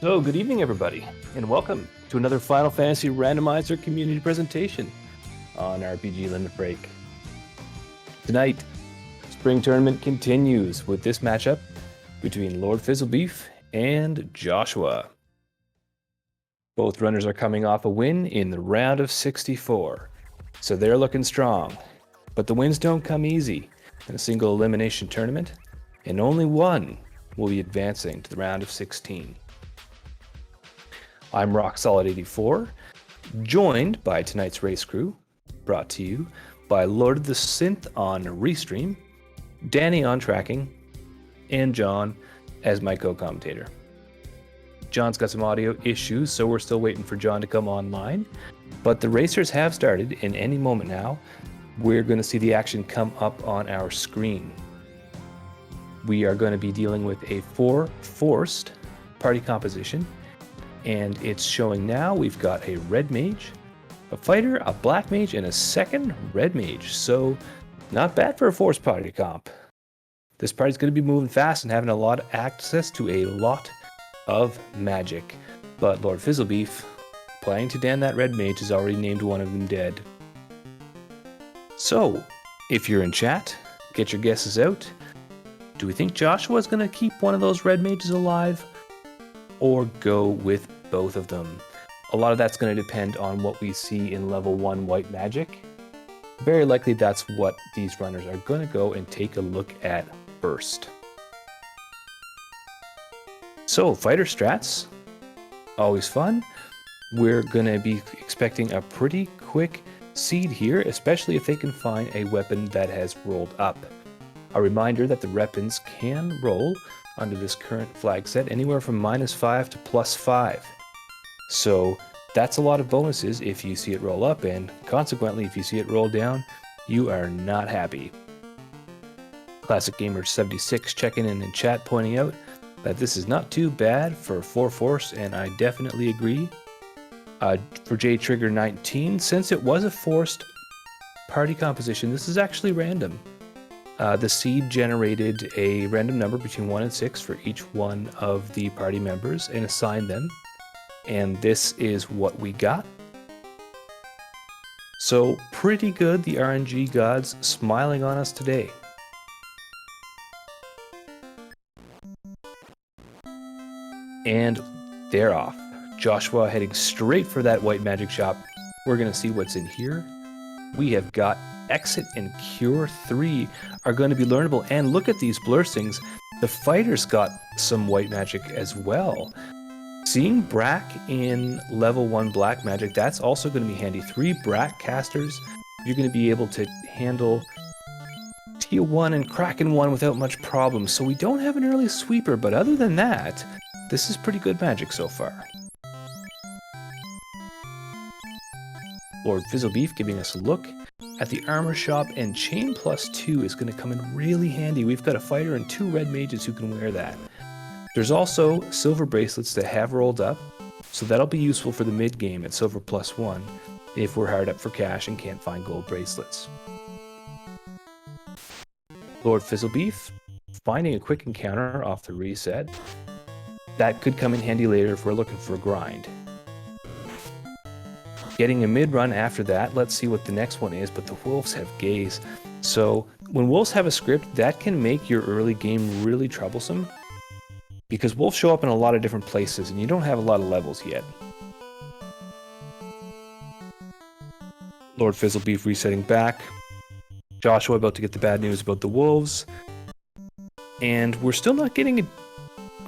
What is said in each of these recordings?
So, good evening, everybody, and welcome to another Final Fantasy Randomizer community presentation on RPG Limit Break. Tonight, Spring Tournament continues with this matchup between LordFizzlebeef and Joshua. Both runners are coming off a win in the round of 64, so they're looking strong. But the wins don't come easy in a single elimination tournament, and only one will be advancing to the round of 16. I'm RockSolid84, joined by tonight's race crew, brought to you by Lord of the Synth on Restream, Danny on tracking, and John as my co-commentator. John's got some audio issues, so we're still waiting for John to come online, but the racers have started, and any moment now, we're going to see the action come up on our screen. We are going to be dealing with a 4 forced party composition, and it's showing now we've got a red mage, a fighter, a black mage, and a second red mage. So not bad for a forced party comp. This party's going to be moving fast and having a lot of access to a lot of magic. But LordFizzlebeef, planning to dan that red mage, has already named one of them dead. So, if you're in chat, get your guesses out. Do we think Joshua's going to keep one of those red mages alive, or go with both of them? A lot of that's going to depend on what we see in level 1 white magic. Very likely that's what these runners are going to go and take a look at first. So, fighter strats, always fun. We're going to be expecting a pretty quick seed here, especially if they can find a weapon that has rolled up. A reminder that the weapons can roll under this current flag set anywhere from -5 to +5. So that's a lot of bonuses if you see it roll up, and consequently if you see it roll down, you are not happy. Classic Gamer 76 checking in chat pointing out that this is not too bad for 4 force, and I definitely agree. For J Trigger 19, since it was a forced party composition, this is actually random. The seed generated a random number between 1 and 6 for each one of the party members and assigned them. And this is what we got. So pretty good, the RNG gods smiling on us today. And they're off. Joshua heading straight for that white magic shop. We're going to see what's in here. We have got Exit and Cure 3 are going to be learnable, and look at these blur stings. The fighters got some white magic as well. Seeing Brack in level 1 black magic, that's also going to be handy. 3 Brack casters, you're going to be able to handle Tier 1 and Kraken 1 without much problem. So we don't have an early sweeper, but other than that, this is pretty good magic so far. LordFizzlebeef giving us a look at the armor shop, and chain +2 is going to come in really handy. We've got a fighter and 2 red mages who can wear that. There's also silver bracelets that have rolled up, so that'll be useful for the mid game at silver +1 if we're hard up for cash and can't find gold bracelets. LordFizzlebeef finding a quick encounter off the reset. That could come in handy later if we're looking for a grind. Getting a mid-run after that. Let's see what the next one is, but the wolves have gaze. So when wolves have a script, that can make your early game really troublesome, because wolves show up in a lot of different places and you don't have a lot of levels yet. LordFizzlebeef resetting back. Joshua about to get the bad news about the wolves. And we're still not getting a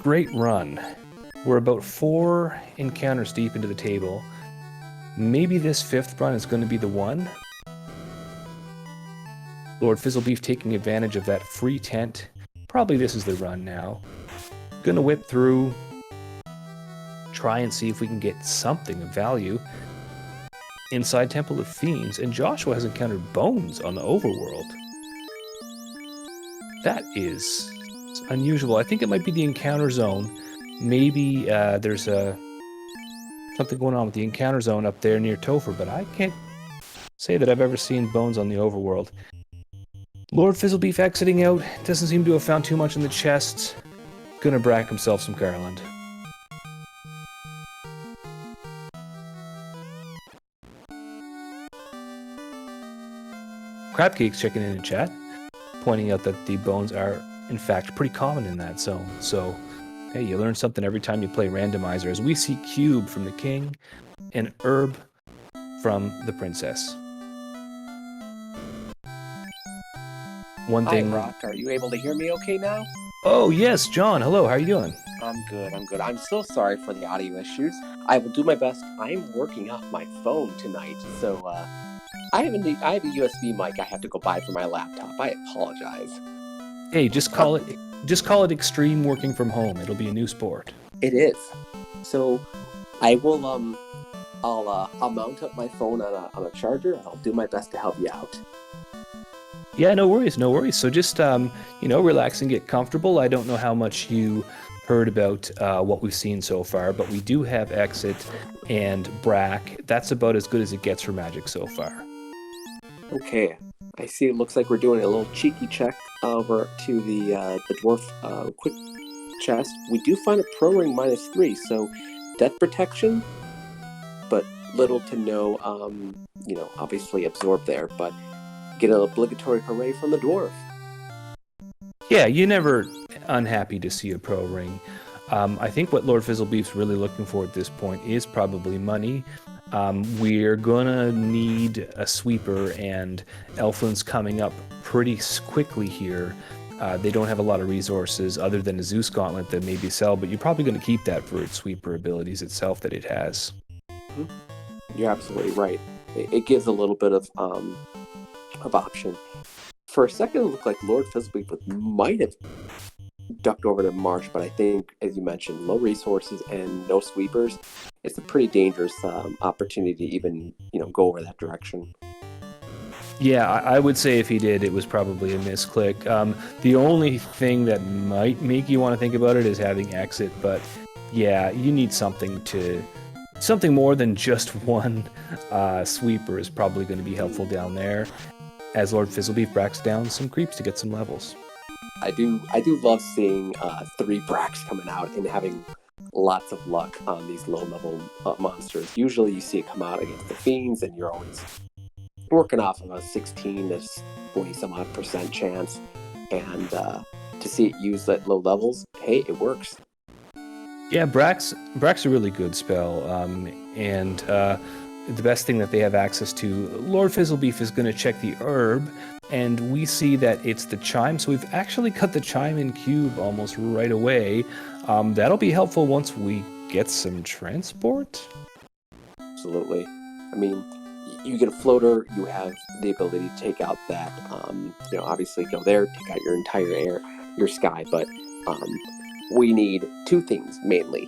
great run. We're about 4 encounters deep into the table. Maybe this 5th run is going to be the one. LordFizzlebeef taking advantage of that free tent. Probably this is the run now. Gonna whip through, try and see if we can get something of value inside Temple of Fiends, and Joshua has encountered bones on the overworld. That is unusual. I think it might be the encounter zone. Maybe there's something going on with the encounter zone up there near Topher, but I can't say that I've ever seen bones on the overworld. LordFizzlebeef exiting out. Doesn't seem to have found too much in the chest. Gonna brack himself some Garland. Crabcake's checking in chat, pointing out that the bones are, in fact, pretty common in that zone. So, hey, you learn something every time you play Randomizer. As we see Cube from the King and Herb from the Princess. One thing. Hi, Rock. Are you able to hear me okay now? Oh, yes, John. Hello. How are you doing? I'm good. I'm so sorry for the audio issues. I will do my best. I'm working off my phone tonight, so I have a USB mic I have to go buy for my laptop. I apologize. Hey, just call it extreme working from home. It'll be a new sport. It is. So I will I'll mount up my phone on a charger and I'll do my best to help you out. Yeah, no worries. So just relax and get comfortable. I don't know how much you heard about what we've seen so far, but we do have Exit and Brack. That's about as good as it gets for Magic so far. Okay, I see. It looks like we're doing a little cheeky check over to the dwarf quick chest. We do find a pro ring -3, so death protection, but little to no, obviously absorb there. But get an obligatory hooray from the dwarf. Yeah, you're never unhappy to see a pro ring. I think what LordFizzlebeef's really looking for at this point is probably money. We're gonna need a sweeper, and Elfland's coming up pretty quickly here. They don't have a lot of resources other than a Zeus Gauntlet that maybe sell, but you're probably going to keep that for its sweeper abilities itself that it has. You're absolutely right. It gives a little bit of option. For a second, it looked like LordFizzlebeef might have ducked over to Marsh, but I think, as you mentioned, low resources and no sweepers. It's a pretty dangerous opportunity to even go over that direction. Yeah, I would say if he did, it was probably a misclick. The only thing that might make you want to think about it is having Exit, but yeah, you need something more than just one sweeper is probably going to be helpful down there, as LordFizzlebeef bracks down some creeps to get some levels. I do love seeing 3 bracks coming out and having lots of luck on these low-level monsters. Usually you see it come out against the Fiends, and you're always working off of a 16 to 40-some-odd% chance. And to see it used at low levels, hey, it works. Yeah, Brack's a really good spell, and the best thing that they have access to, LordFizzlebeef is going to check the herb, and we see that it's the chime, so we've actually cut the chime in cube almost right away. That'll be helpful once we get some transport. Absolutely. I mean, you get a floater, you have the ability to take out that, obviously go there, take out your entire your sky, but we need 2 things mainly: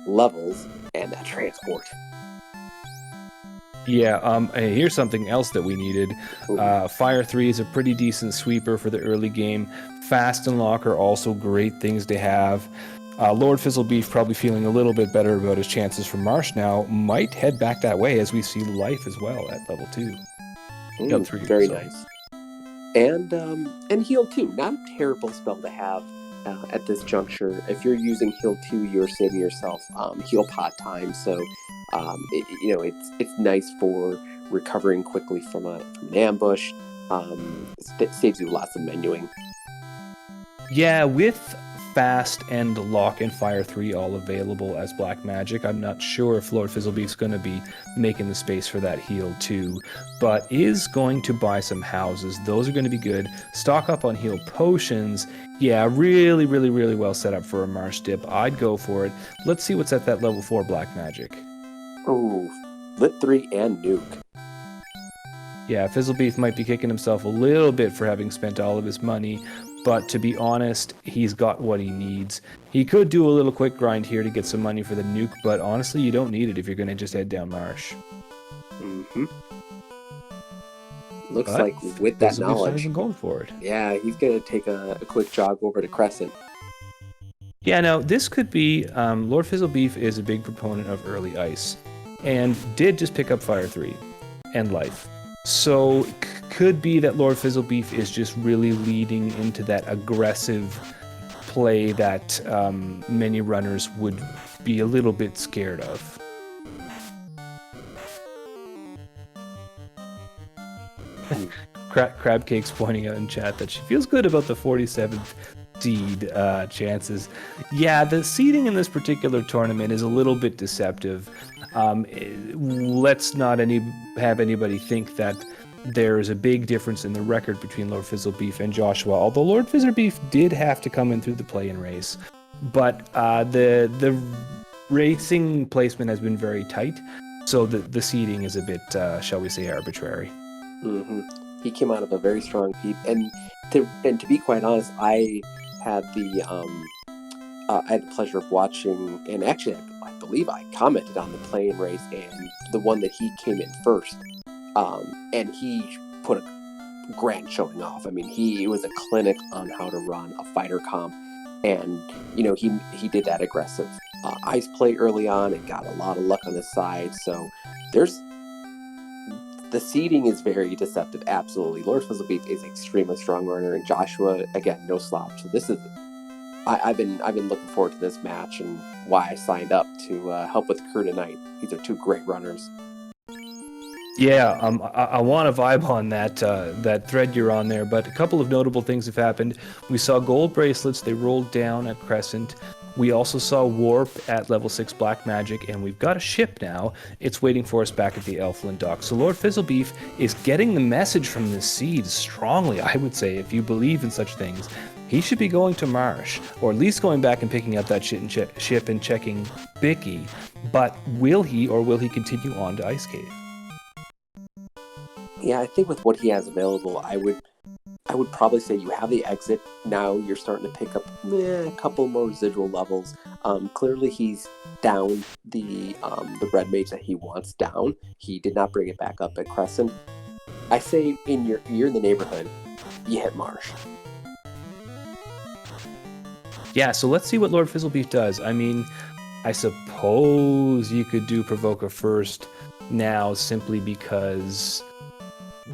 levels and that transport. Yeah, here's something else that we needed. Fire 3 is a pretty decent sweeper for the early game. Fast and Lock are also great things to have. LordFizzlebeef, probably feeling a little bit better about his chances for Marsh now, might head back that way as we see Life as well at level 2. Very nice. And Heal 2, not a terrible spell to have at this juncture. If you're using Heal 2, you're saving yourself heal pot time, so it's nice for recovering quickly from an ambush. It saves you lots of menuing. Yeah, with Fast and Lock and Fire 3 all available as black magic, I'm not sure if LordFizzlebeef's going to be making the space for that heal too, but is going to buy some houses. Those are going to be good. Stock up on heal potions. Yeah, really, really, really well set up for a Marsh dip. I'd go for it. Let's see what's at that level 4 black magic. Oh, Lit 3 and Nuke. Yeah, Fizzlebeef might be kicking himself a little bit for having spent all of his money, but to be honest, he's got what he needs. He could do a little quick grind here to get some money for the nuke, but honestly, you don't need it if you're going to just head down Marsh. Looks like with that knowledge, not even going for it. Yeah, he's going to take a quick jog over to Crescent. Yeah, now, this could be... LordFizzlebeef is a big proponent of early ice, and did just pick up Fire 3 and Life. So, could be that LordFizzlebeef is just really leading into that aggressive play that many runners would be a little bit scared of. Crab Cake's pointing out in chat that she feels good about the 47th seed chances. Yeah, the seeding in this particular tournament is a little bit deceptive. Let's not have anybody think that there is a big difference in the record between LordFizzlebeef and Joshua, although LordFizzlebeef did have to come in through the play-in race. But the racing placement has been very tight, so the seeding is a bit, shall we say, arbitrary. Mm-hmm. He came out of a very strong heat, and to be quite honest, I had the pleasure of watching, and actually, I believe I commented on the play-in race and the one that he came in first, and he put a grand showing off. I mean, it was a clinic on how to run a fighter comp, and he did that aggressive ice play early on and got a lot of luck on his side. So the seeding is very deceptive. Absolutely, LordFizzlebeef is extremely strong runner, and Joshua, again, no slouch. So this is, I've been looking forward to this match, and why I signed up to help with the crew tonight. These are two great runners. Yeah, I want to vibe on that thread you're on there, but a couple of notable things have happened. We saw gold bracelets, they rolled down at Crescent. We also saw Warp at level 6 Black Magic, and we've got a ship now. It's waiting for us back at the Elfland dock. So LordFizzlebeef is getting the message from this seed strongly, I would say, if you believe in such things. He should be going to Marsh, or at least going back and picking up that ship and checking Bicky. But will he continue on to Ice Cave? Yeah, I think with what he has available, I would probably say you have the exit. Now you're starting to pick up a couple more residual levels. Clearly he's down the red mage that he wants down. He did not bring it back up at Crescent. I say you're in the neighborhood, you hit Marsh. Yeah, so let's see what LordFizzlebeef does. I mean, I suppose you could do Provoker first now simply because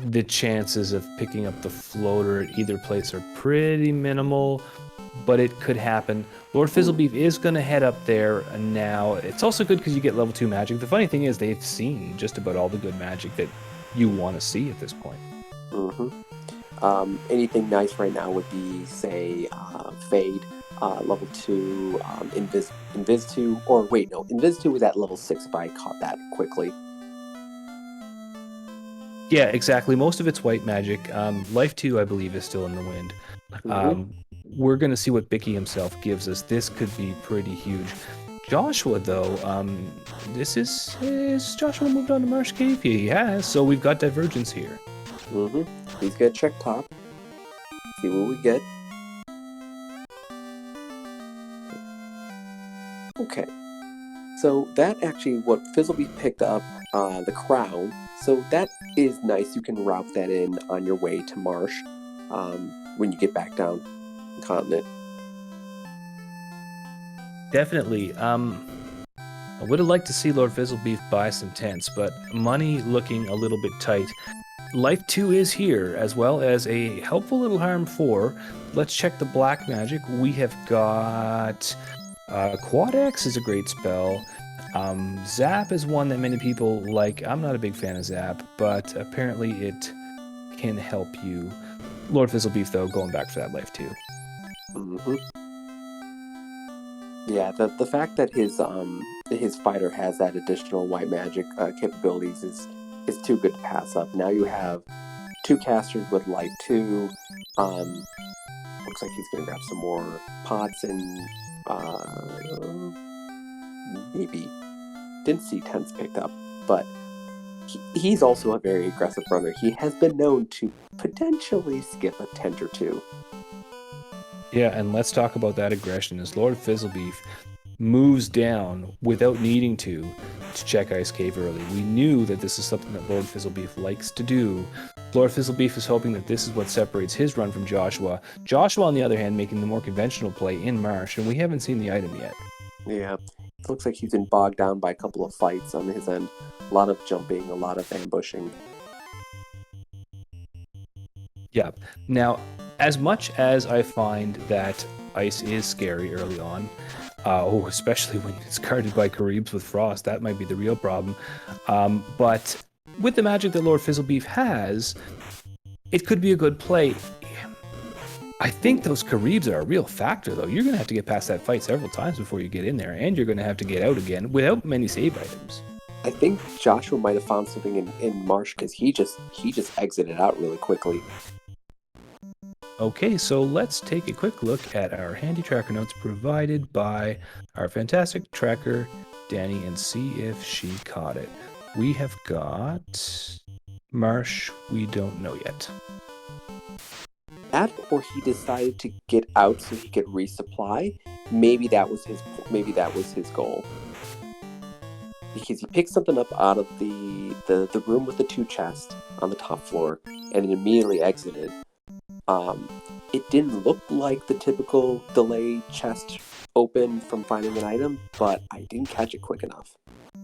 the chances of picking up the floater at either place are pretty minimal, but it could happen. LordFizzlebeef is going to head up there now. It's also good because you get level 2 magic. The funny thing is they've seen just about all the good magic that you want to see at this point. Mm-hmm. Anything nice right now would be, say, Fade, level 2, Invis 2, or wait, no, Invis 2 was at level 6 if I caught that quickly. Yeah, exactly. Most of it's white magic. Life 2, I believe, is still in the wind. We're going to see what Bicky himself gives us. This could be pretty huge. Joshua, though, has Joshua moved on to Marsh Cave? He has, so we've got divergence here. He's going to check top. See what we get. Okay. So that actually, what Fizzlebeef picked up, the crown. So that is nice. You can route that in on your way to Marsh when you get back down the continent. Definitely. I would have liked to see LordFizzlebeef buy some tents, but money looking a little bit tight. Life 2 is here, as well as a helpful little harm 4. Let's check the black magic. We have got Quad X is a great spell. Zap is one that many people like. I'm not a big fan of Zap, but apparently it can help you. LordFizzlebeef, though, going back for that Life 2. Yeah, the fact that his fighter has that additional white magic capabilities is too good to pass up. Now you have 2 casters with Life 2. Looks like he's gonna grab some more pots and maybe didn't see tents picked up, but he's also a very aggressive runner. He has been known to potentially skip a tent or 2. Yeah, and let's talk about that aggression as LordFizzlebeef moves down without needing to check Ice Cave early. We knew that this is something that LordFizzlebeef likes to do. LordFizzlebeef is hoping that this is what separates his run from Joshua. Joshua, on the other hand, making the more conventional play in Marsh, and we haven't seen the item yet. Yeah, it looks like he's been bogged down by a couple of fights on his end. A lot of jumping, a lot of ambushing. Yeah. Now, as much as I find that ice is scary early on, especially when it's guarded by Caribs with frost, that might be the real problem. But with the magic that LordFizzlebeef has, it could be a good play. I think those Caribs are a real factor, though. You're going to have to get past that fight several times before you get in there, and you're going to have to get out again without many save items. I think Joshua might have found something in Marsh because he just exited out really quickly. Okay, so let's take a quick look at our handy tracker notes provided by our fantastic tracker, Danny, and see if she caught it. We have got Marsh, we don't know yet. That, or he decided to get out so he could resupply. Maybe that was his goal. Because he picked something up out of the room with the 2 chests on the top floor and then immediately exited. It didn't look like the typical delay chest open from finding an item, but I didn't catch it quick enough.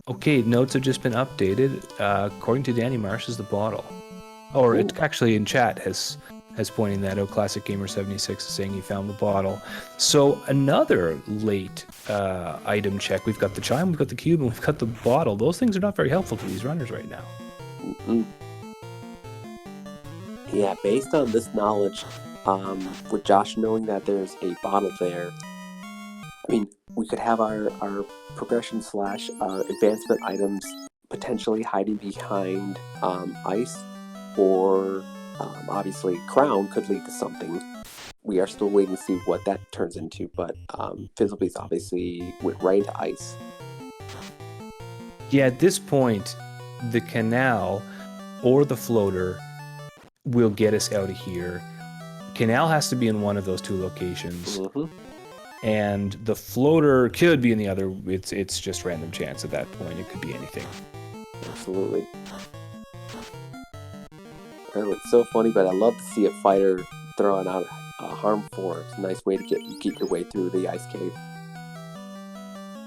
Okay, notes have just been updated. According to Danny, Marsh is the bottle. Or Ooh. it actually in chat has pointing that out. Classic Gamer 76 is saying he found the bottle. So another late item check. We've got the chime, we've got the cube, and we've got the bottle. Those things are not very helpful to these runners right now. Mm-mm. Yeah, based on this knowledge, with Josh knowing that there's a bottle there, I mean, we could have our progression / advancement items potentially hiding behind ice, or obviously Crown could lead to something. We are still waiting to see what that turns into, but Fizzlebeef obviously went right into ice. Yeah, at this point, the canal or the floater will get us out of here. Canal has to be in one of those 2 locations. Mm-hmm. And the floater could be in the other. It's just random chance at that point. It could be anything. Absolutely. Oh, it's so funny, but I love to see a fighter throwing out harm 4. It's a nice way to get your way through the ice cave.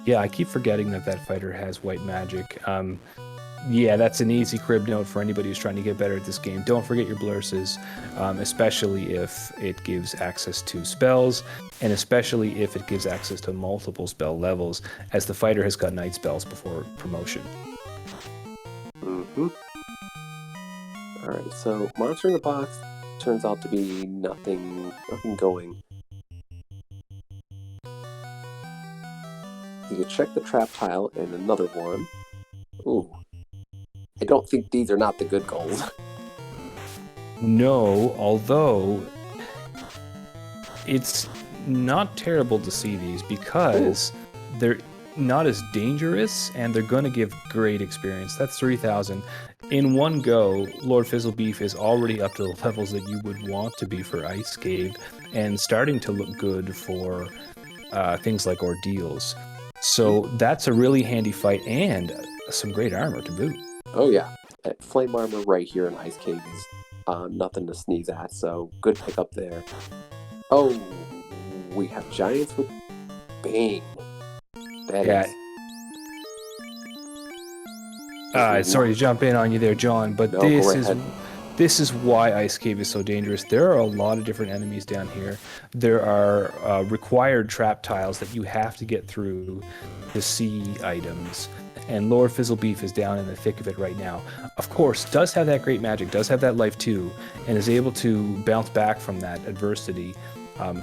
Yeah, I keep forgetting that fighter has white magic. Yeah, that's an easy crib note for anybody who's trying to get better at this game. Don't forget your blurses, especially if it gives access to spells, and especially if it gives access to multiple spell levels, as the fighter has got night spells before promotion. Mm-hmm. Alright, so Monster in the Box turns out to be nothing going. You can check the trap tile and another one. Ooh. I don't think these are not the good goals. No, although it's not terrible to see these because they're not as dangerous and they're going to give great experience. That's 3,000. In one go, Lord Fizzlebeef is already up to the levels that you would want to be for Ice Cave and starting to look good for things like ordeals. So that's a really handy fight and some great armor to boot. Oh yeah, flame armor right here in Ice Cave is nothing to sneeze at, so good pickup there. Oh, we have giants with Bane. That is... Sorry to jump in on you there, John, but No, this is why Ice Cave is so dangerous. There are a lot of different enemies down here. There are required trap tiles that you have to get through to see items. And Lord Fizzlebeef is down in the thick of it right now. Of course, does have that great magic, does have that life too, and is able to bounce back from that adversity.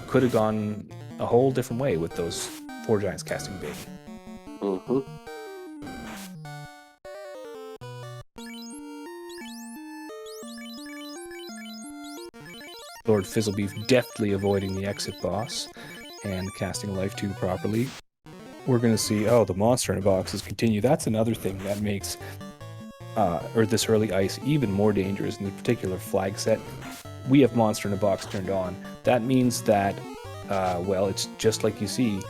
Could have gone a whole different way with those 4 giants casting Bane. Mm-hmm. Lord Fizzlebeef deftly avoiding the exit boss and casting Life 2 properly. We're going to see, the monster in a box is continue. That's another thing that makes this early ice even more dangerous in the particular flag set. We have monster in a box turned on. That means that, it's just like you see.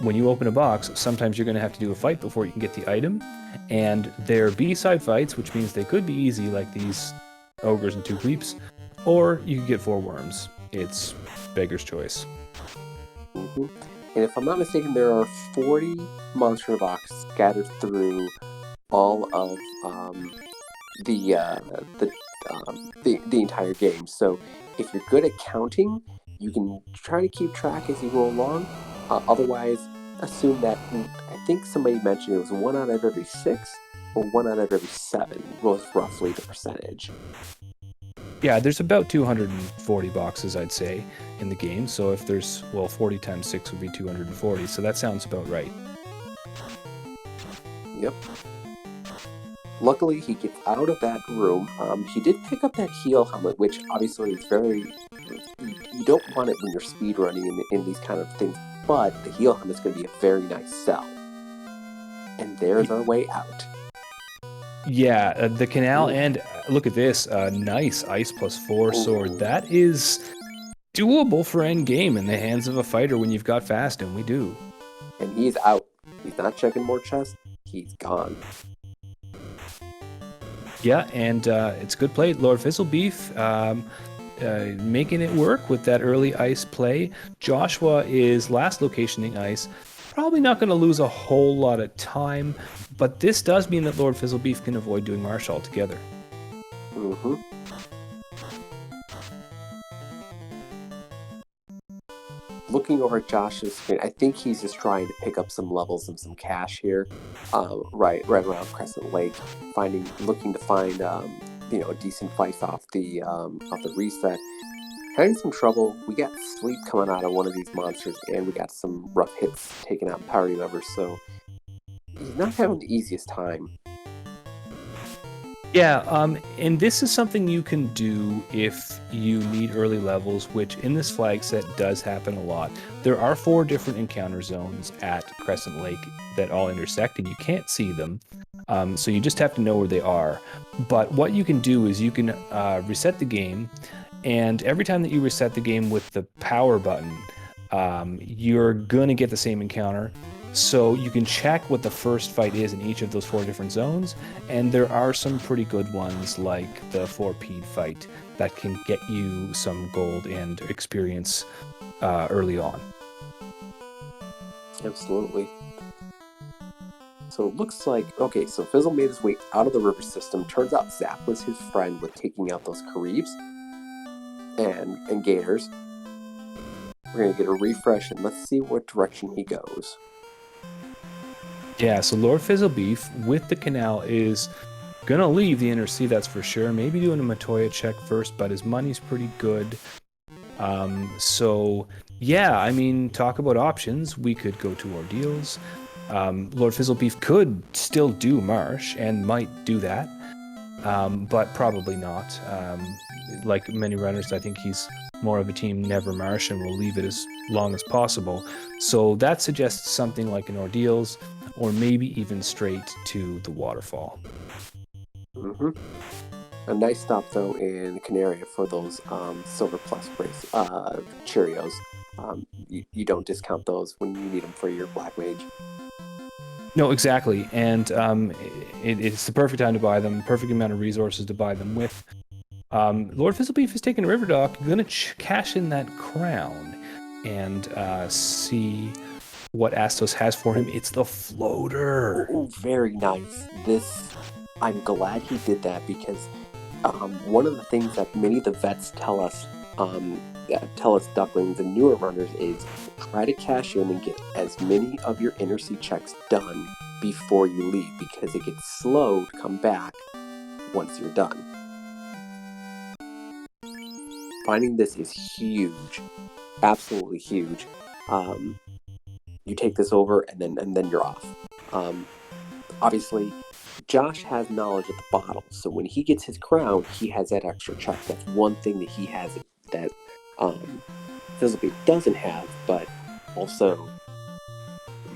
When you open a box, sometimes you're going to have to do a fight before you can get the item. And they're B-side fights, which means they could be easy, like these ogres and 2 creeps. Or you can get 4 worms. It's beggar's choice. Mm-hmm. And if I'm not mistaken, there are 40 monster in a box scattered through all of the entire game. So if you're good at counting, you can try to keep track as you go along. Otherwise, assume that, I think somebody mentioned it was 1 out of every 6 or 1 out of every 7 was roughly the percentage. Yeah, there's about 240 boxes, I'd say, in the game. So if there's, well, 40 times 6 would be 240. So that sounds about right. Yep. Luckily, he gets out of that room. He did pick up that heal helmet, which obviously is very... You don't want it when you're speedrunning in these kind of things, but the heal helmet's going to be a very nice sell. And there's our way out. Yeah, the canal, and look at this, nice Ice +4 sword. That is doable for endgame in the hands of a fighter when you've got fast, and we do. And he's out. He's not checking more chests. He's gone. Yeah, and it's good play. LordFizzlebeef making it work with that early ice play. Joshua is last locationing ice. Probably not going to lose a whole lot of time, but this does mean that LordFizzlebeef can avoid doing Marsh altogether. Mm-hmm. Looking over at Josh's screen, I think he's just trying to pick up some levels and some cash here, right around Crescent Lake, looking to find decent fights off the reset. Having some trouble. We got sleep coming out of one of these monsters, and we got some rough hits taken out party members, so he's not having the easiest time. Yeah, and this is something you can do if you need early levels, which in this flag set does happen a lot. There are 4 different encounter zones at Crescent Lake that all intersect, and you can't see them, so you just have to know where they are. But what you can do is you can reset the game, and every time that you reset the game with the power button, you're going to get the same encounter. So you can check what the first fight is in each of those 4 different zones, and there are some pretty good ones like the 4P fight that can get you some gold and experience early on. Absolutely. So it looks like, okay, so Fizzle made his way out of the river system. Turns out Zap was his friend with taking out those Caribs and Gators. We're going to get a refresh, and let's see what direction he goes. Yeah, so LordFizzlebeef with the canal is going to leave the inner sea, that's for sure. Maybe doing a Matoya check first, but his money's pretty good. So, yeah, I mean, talk about options. We could go to Ordeals. LordFizzlebeef could still do Marsh and might do that, but probably not. Like many runners, I think he's more of a team never Marsh and will leave it as long as possible. So that suggests something like an Ordeals, or maybe even straight to the waterfall. Mm-hmm. A nice stop, though, in Canaria for those Silver Plus Cheerios. You don't discount those when you need them for your Black Mage. No, exactly. And it's the perfect time to buy them, perfect amount of resources to buy them with. LordFizzlebeef is taking a River Dock, going to cash in that crown and see what Astos has for him. It's the floater. Oh, very nice. I'm glad he did that, because one of the things that many of the vets tell us ducklings and newer runners is try to cash in and get as many of your inner sea checks done before you leave, because it gets slow to come back once you're done. Finding this is huge, absolutely huge. You take this over, and then you're off. Obviously, Josh has knowledge of the bottle, so when he gets his crown, he has that extra check. That's one thing that he has that Fizzlebeef doesn't have, but also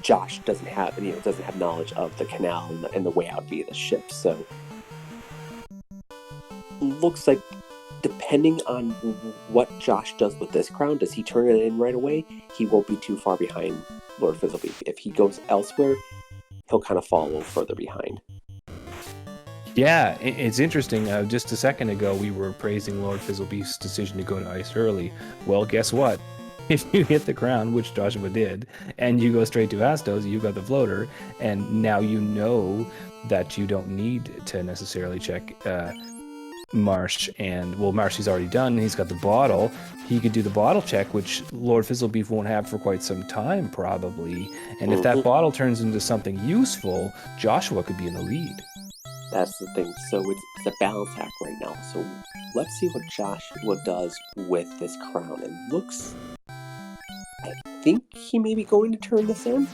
Josh doesn't have knowledge of the canal and the way out via the ship. So looks like, depending on what Josh does with this crown, does he turn it in right away? He won't be too far behind LordFizzlebeef. If he goes elsewhere, he'll kind of fall a little further behind. Yeah, it's interesting. Just a second ago, we were praising LordFizzlebeef's decision to go to ice early. Well, guess what? If you hit the crown, which Joshua did, and you go straight to Astos, you got the floater, and now you know that you don't need to necessarily check Marsh. And, well, Marsh he's already done. He's got the bottle. He could do the bottle check, which LordFizzlebeef won't have for quite some time, probably. And if that bottle turns into something useful, Joshua could be in the lead. That's the thing. So it's a balance act right now. So let's see what Joshua does with this crown. It looks... I think he may be going to turn this in.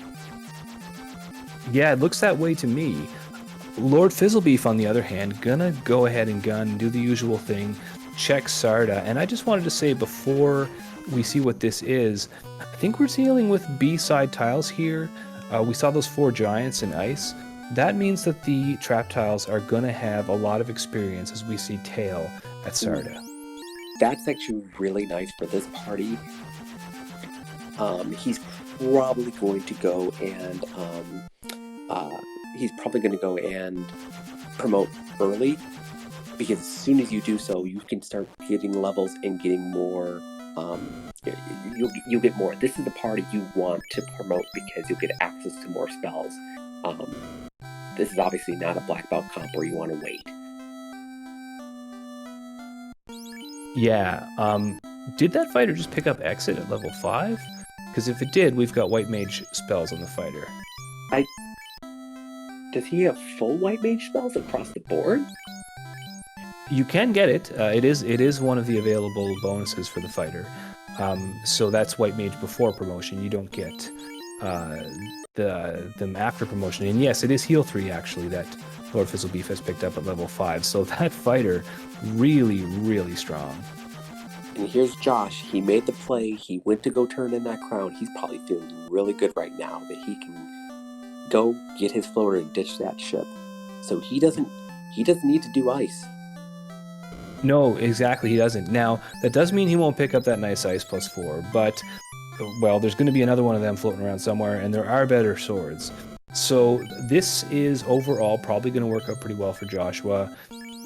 Yeah, it looks that way to me. Lord Fizzlebeef, on the other hand, gonna go ahead and gun, do the usual thing, check Sarda. And I just wanted to say before we see what this is, I think we're dealing with B-side tiles here. We saw those 4 giants in ice. That means that the trap tiles are gonna have a lot of experience as we see Tail at Sarda. That's actually really nice for this party. He's probably going to go and promote early, because as soon as you do so, you can start getting levels and getting more. You'll get more. This is the party you want to promote because you'll get access to more spells. This is obviously not a black belt comp where you want to wait. Yeah. Did that fighter just pick up exit at level 5? Because if it did, we've got white mage spells on the fighter. Does he have full white mage spells across the board? You can get it. It is one of the available bonuses for the fighter. So that's white mage before promotion. You don't get them after promotion. And yes, it is heal 3 actually that Lord Fizzlebeef has picked up at level 5. So that fighter really, really strong. And here's Josh. He made the play. He went to go turn in that crown. He's probably feeling really good right now that he can go get his floater and ditch that ship. So he doesn't need to do ice. No, exactly, he doesn't. Now, that does mean he won't pick up that nice ice +4, but, well, there's going to be another one of them floating around somewhere, and there are better swords. So this is overall probably going to work out pretty well for Joshua.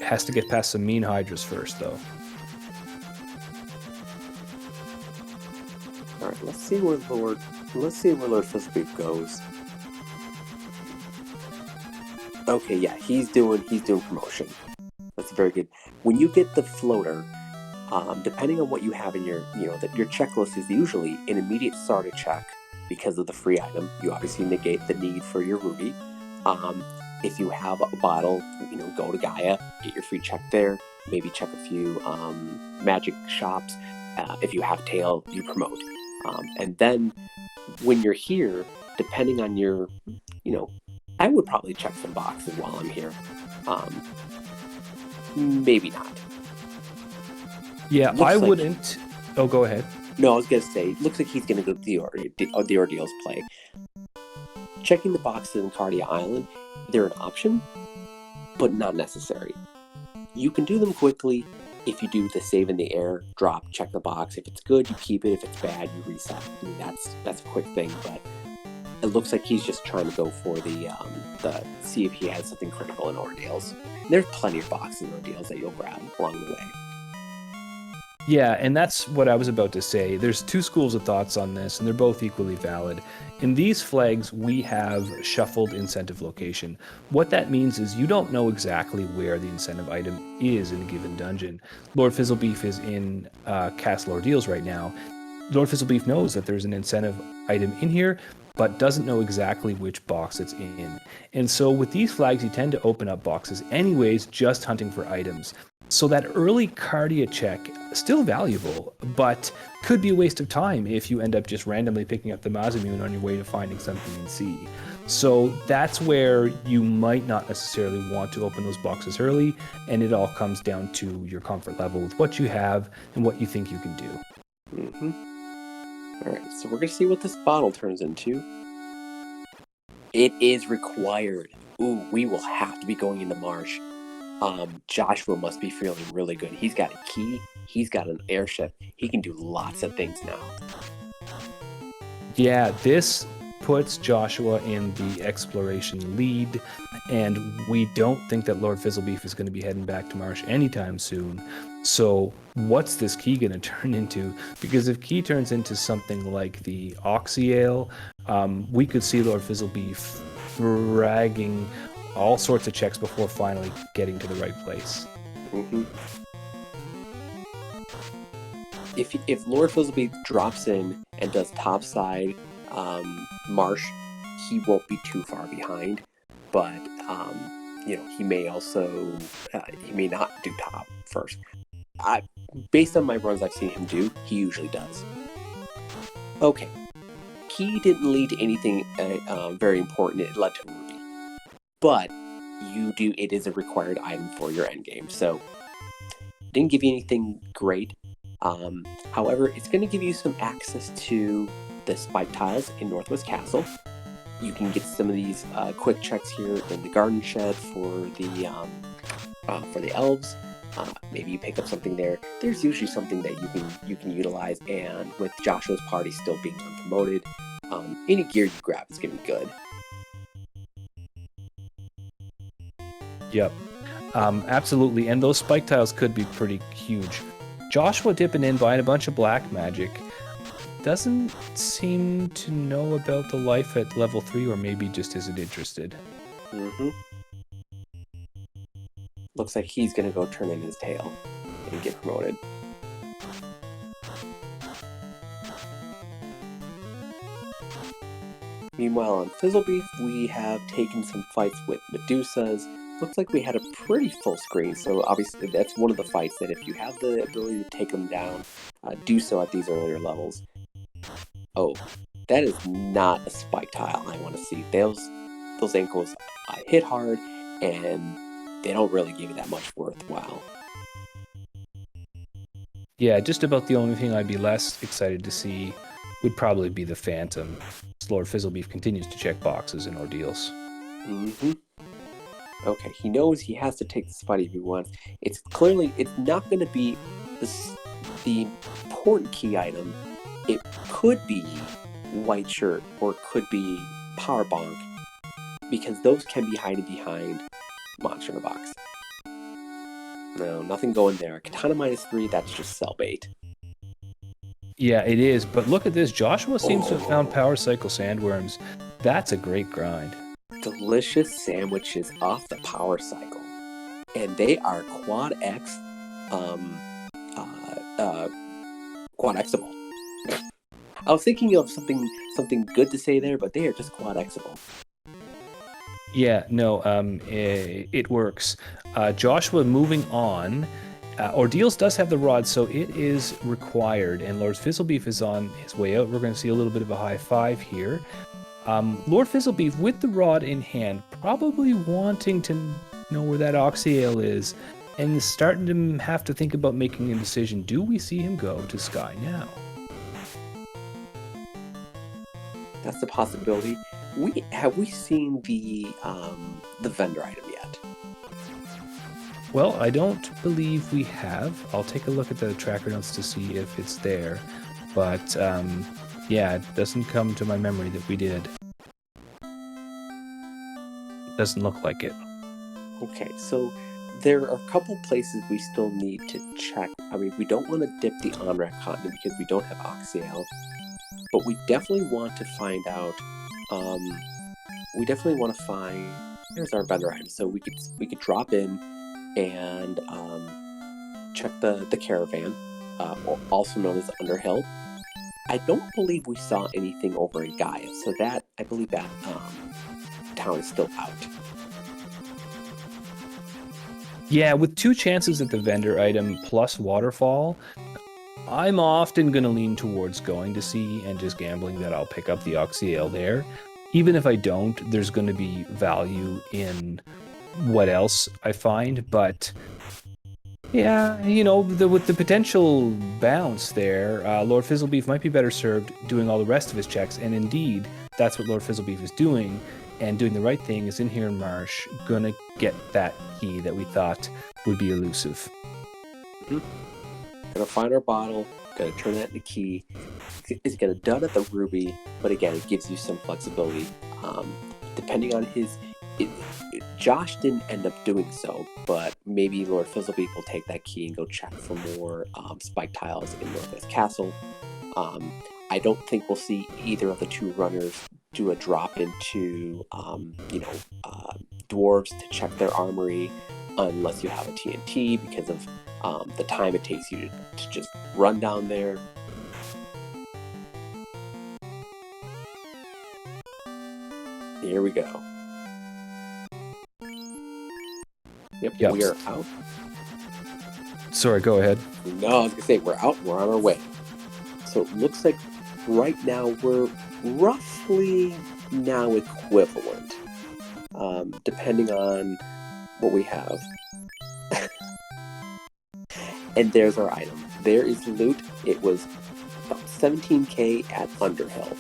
Has to get past some mean hydras first, though. All right, let's see where Lord Fizzlebeef goes. Okay, yeah, he's doing promotion. That's very good. When you get the floater, depending on what you have in your, your checklist is usually an immediate starter check because of the free item. You obviously negate the need for your ruby. If you have a bottle, go to Gaia, get your free check there. Maybe check a few magic shops. If you have tail, you promote. And then when you're here, depending on your, I would probably check some boxes while I'm here. Maybe not. Yeah, I wouldn't. Oh, go ahead. No, I was going to say, looks like he's going to go to the Ordeals play. Checking the boxes in Cardia Island, they're an option, but not necessary. You can do them quickly if you do the save in the air, drop, check the box. If it's good, you keep it. If it's bad, you reset. I mean, that's a quick thing, but it looks like he's just trying to go for the see if he has something critical in Ordeals. There's plenty of boxes and Ordeals that you'll grab along the way. Yeah, and that's what I was about to say. There's 2 schools of thoughts on this, and they're both equally valid. In these flags, we have shuffled incentive location. What that means is you don't know exactly where the incentive item is in a given dungeon. Lord Fizzlebeef is in Castle Ordeals right now. Lord Fizzlebeef knows that there's an incentive item in here, but doesn't know exactly which box it's in. And so with these flags, you tend to open up boxes anyways, just hunting for items. So that early Cardia check, still valuable, but could be a waste of time if you end up just randomly picking up the Masamune on your way to finding something in C. So that's where you might not necessarily want to open those boxes early, and it all comes down to your comfort level with what you have and what you think you can do. Alright, so we're going to see what this bottle turns into. It is required. Ooh, we will have to be going into Marsh. Joshua must be feeling really good. He's got a key. He's got an airship. He can do lots of things now. Yeah, this puts Joshua in the exploration lead, and we don't think that Lord Fizzlebeef is going to be heading back to Marsh anytime soon. So what's this key going to turn into? Because if key turns into something like the Oxyale, we could see Lord Fizzlebeef dragging all sorts of checks before finally getting to the right place. If Lord Fizzlebeef drops in and does topside Marsh, he won't be too far behind. But he may also he may not do top first. Based on my runs I've seen him do, he usually does. Okay, key didn't lead to anything very important. It led to Ruby, but it is a required item for your endgame, so didn't give you anything great. However, it's going to give you some access to the spike tiles in Northwest Castle. You can get some of these quick checks here in the garden shed for the elves. Maybe you pick up something there. There's usually something that you can utilize, and with Joshua's party still being unpromoted, any gear you grab is going to be good. Yep. Absolutely, and those spike tiles could be pretty huge. Joshua dipping in, buying a bunch of black magic. Doesn't seem to know about the life at level 3, or maybe just isn't interested. Looks like he's going to go turn in his tail and get promoted. Meanwhile, on Fizzlebeef, we have taken some fights with Medusas. Looks like we had a pretty full screen, so obviously that's one of the fights that if you have the ability to take them down, do so at these earlier levels. Oh, that is not a spike tile I want to see. Those ankles hit hard, and they don't really give you that much worthwhile. Yeah, just about the only thing I'd be less excited to see would probably be the Phantom. Lord Fizzlebeef continues to check boxes in ordeals. Okay, he knows he has to take this fight if he wants. It's not going to be the important key item. It could be White Shirt or it could be Power Bonk, because those can be hiding behind Monster in a Box. No, nothing going there. Katana -3, that's just cell bait. Yeah, it is, but look at this. Joshua seems to have found Power Cycle Sandworms. That's a great grind. Delicious sandwiches off the Power Cycle. And they are Quad X, Quad Xable. I was thinking of something good to say there, but they are just Quad Xable. Yeah, no, it works. Joshua moving on. Ordeals does have the rod, so it is required, and Lord Fizzlebeef is on his way out. We're going to see a little bit of a high five here. Lord Fizzlebeef, with the rod in hand, probably wanting to know where that Oxyale is, and starting to have to think about making a decision. Do we see him go to Sky now? That's the possibility. Have we seen the vendor item yet? Well, I don't believe we have. I'll take a look at the tracker notes to see if it's there. But, yeah, it doesn't come to my memory that we did. It doesn't look like it. Okay, so there are a couple places we still need to check. I mean, we don't want to dip the on-rack continent because we don't have Oxyale. But we definitely want to find out, here's our vendor item. So we could drop in and check the caravan, also known as Underhill. I don't believe we saw anything over in Gaia, so I believe that town is still out. Yeah, with 2 chances at the vendor item plus waterfall, I'm often going to lean towards going to sea and just gambling that I'll pick up the Oxyale there. Even if I don't, there's going to be value in what else I find, but yeah, with the potential bounce there, Lord Fizzlebeef might be better served doing all the rest of his checks, and indeed, that's what Lord Fizzlebeef is doing, and doing the right thing is in here in Marsh, gonna get that key that we thought would be elusive. Gonna find our bottle, gonna turn that into key. It's gonna dud at the ruby, but again, it gives you some flexibility. Depending on Josh didn't end up doing so, but maybe Lord Fizzlebeef will take that key and go check for more spike tiles in Northwest Castle. I don't think we'll see either of the 2 runners do a drop into, dwarves to check their armory unless you have a TNT because of the time it takes you to just run down there. Here we go. Yep, Yep. we are out. Sorry, go ahead. No, I was gonna say we're out. We're on our way. So it looks like right now we're roughly now equivalent, depending on what we have. And there's our item. There is loot. It was about 17k at Underhill.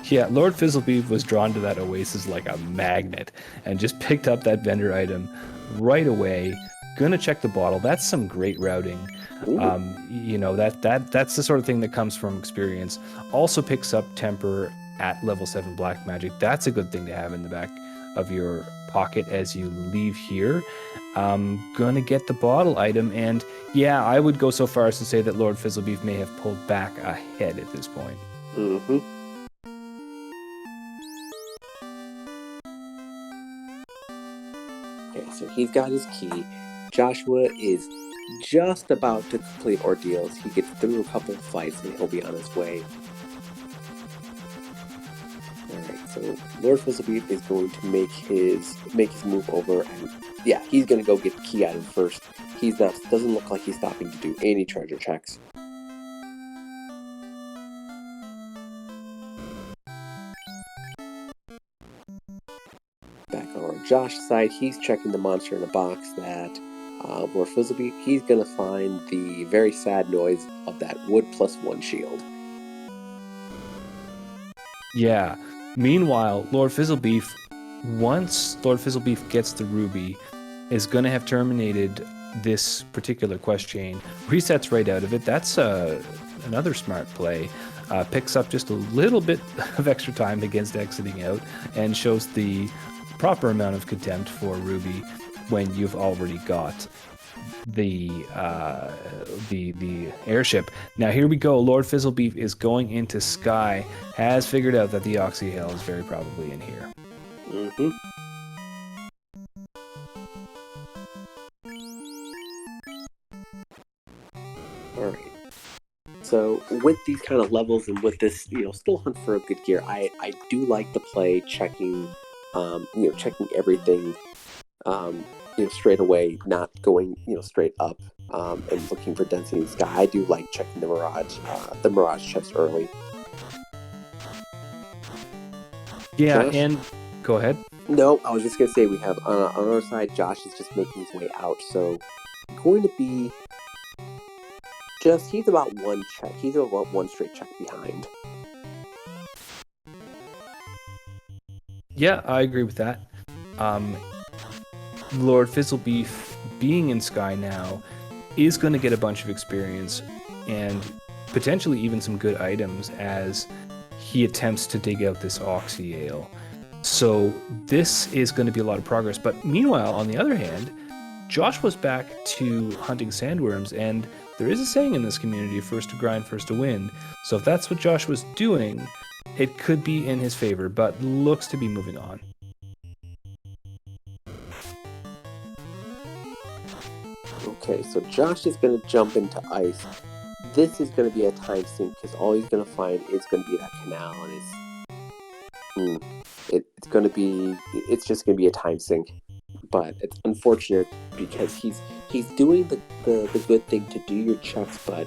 Yeah, Lord Fizzlebeef was drawn to that oasis like a magnet and just picked up that vendor item right away. Gonna check the bottle. That's some great routing. You know, that's the sort of thing that comes from experience. Also picks up temper at level 7 black magic. That's a good thing to have in the back of your pocket as you leave here. Gonna get the bottle item, and yeah, I would go so far as to say that Lord Fizzlebeef may have pulled back ahead at this point. Mm-hmm. Okay, so he's got his key. Joshua is just about to complete ordeals. He gets through a couple of fights and he'll be on his way. Alright, so Lord Fizzlebeef is going to make his move over, and yeah, he's gonna go get the key item first. Doesn't look like he's stopping to do any treasure checks. Back on Josh's side, he's checking the monster in a box that Lord Fizzlebeef, he's gonna find the very sad noise of that wood +1 shield. Yeah. Meanwhile, Lord Fizzlebeef, once Lord Fizzlebeef gets the ruby, is going to have terminated this particular quest chain, resets right out of it. That's another smart play. Picks up just a little bit of extra time against exiting out and shows the proper amount of contempt for ruby when you've already got the airship. Now here we go. Lord Fizzlebeef is going into Sky, has figured out that the Oxy Hail is very probably in here. Mm-hmm. Alright. So with these kind of levels and with this, still hunt for a good gear, I do like the play checking everything straight away, not going straight up and looking for density in the sky. I do like checking the mirage chest early. Yeah, Josh? and go ahead. No, I was just gonna say we have on our side, Josh is just making his way out, so going to be he's about one straight check behind. Yeah, I agree with that. Lord Fizzlebeef being in Sky now is going to get a bunch of experience and potentially even some good items as he attempts to dig out this Oxy Ale. So this is going to be a lot of progress. But meanwhile, on the other hand, Joshua's back to hunting sandworms, and there is a saying in this community, first to grind, first to win. So if that's what Joshua's doing, it could be in his favor, but looks to be moving on. Okay, so Josh is going to jump into ice. This is going to be a time sink because all he's going to find is going to be that canal, and it's just going to be a time sink. But it's unfortunate because he's doing the good thing to do your checks, but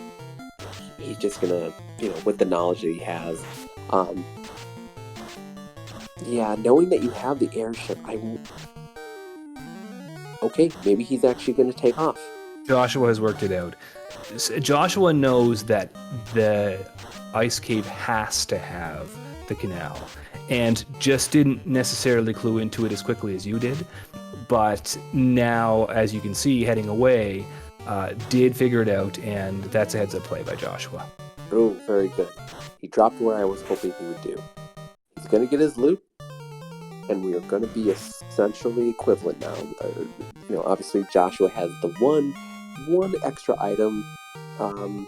he's just gonna, with the knowledge that he has, knowing that you have the airship, okay, maybe he's actually going to take off. Joshua has worked it out. Joshua knows that the ice cave has to have the canal, and just didn't necessarily clue into it as quickly as you did. But now, as you can see, heading away, did figure it out, and that's a heads-up play by Joshua. Oh, very good. He dropped where I was hoping he would do. He's going to get his loot, and we are going to be essentially equivalent now. Obviously, Joshua has the one extra item. I'm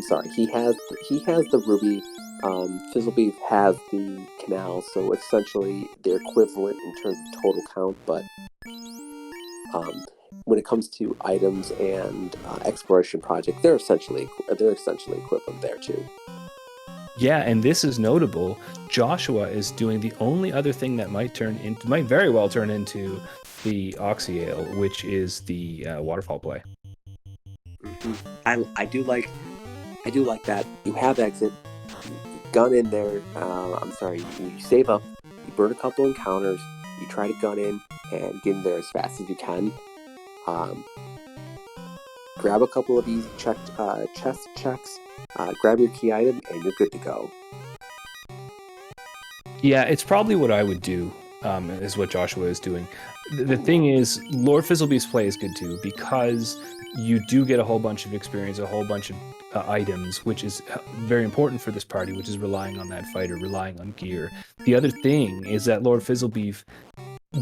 sorry. He has the ruby. Fizzlebeef has the canal, so essentially they're equivalent in terms of total count. But when it comes to items and exploration project, they're essentially equivalent there too. Yeah, and this is notable. Joshua is doing the only other thing that might very well turn into the Oxyale, which is the waterfall play. I do like that. You have exit, gun in there. You save up, you burn a couple encounters, you try to gun in and get in there as fast as you can. Grab a couple of easy chest checks, grab your key item, and you're good to go. Yeah, it's probably what I would do, is what Joshua is doing. The thing is, LordFizzlebeef's play is good too, because you do get a whole bunch of experience, a whole bunch of items, which is very important for this party, which is relying on that fighter, relying on gear. The other thing is that LordFizzlebeef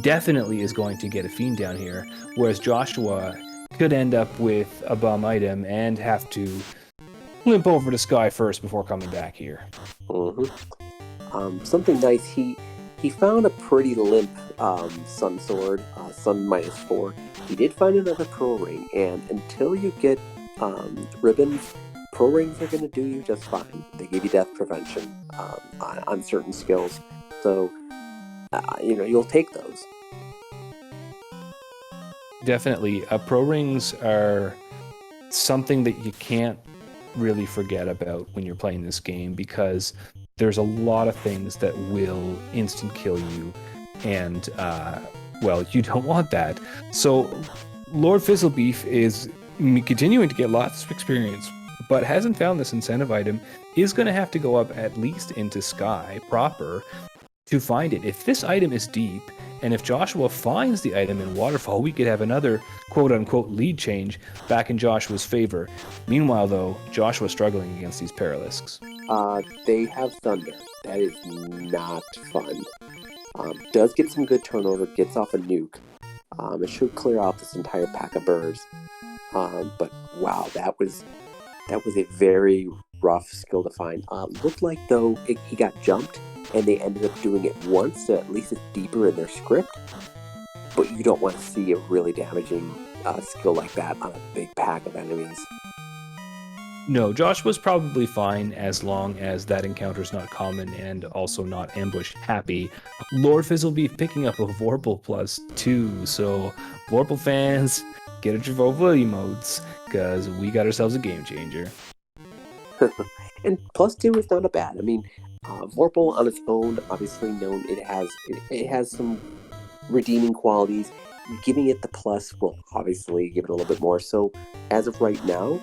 definitely is going to get a fiend down here, whereas Joshua could end up with a bum item and have to limp over to Sky first before coming back here. Something nice, he found a pretty limp Sun Sword, Sun -4. He did find another Pro Ring, and until you get ribbons, Pro Rings are going to do you just fine. They give you death prevention on certain skills, so you'll take those. Definitely. Pro Rings are something that you can't really forget about when you're playing this game, because there's a lot of things that will instant kill you, and you don't want that. So LordFizzlebeef is continuing to get lots of experience, but hasn't found this incentive item, is going to have to go up at least into Sky proper to find it. If this item is deep, and if Joshua finds the item in Waterfall, we could have another quote-unquote lead change back in Joshua's favor. Meanwhile, though, Joshua's struggling against these Paralisks. They have Thunder. That is not fun. Does get some good turnover, gets off a nuke. It should clear out this entire pack of birds. But wow, that was a very rough skill to find. Looked like, though, he got jumped, and they ended up doing it once, so at least it's deeper in their script. But you don't want to see a really damaging skill like that on a big pack of enemies. No, Joshua's probably fine as long as that encounter's not common and also not ambush happy. LordFizzlebeef picking up a Vorpal +2, so Vorpal fans, get at your Vorpal emotes, because we got ourselves a game changer. And +2 is not a bad. I mean, Vorpal on its own, obviously known, it has some redeeming qualities. Giving it the plus will obviously give it a little bit more. So as of right now,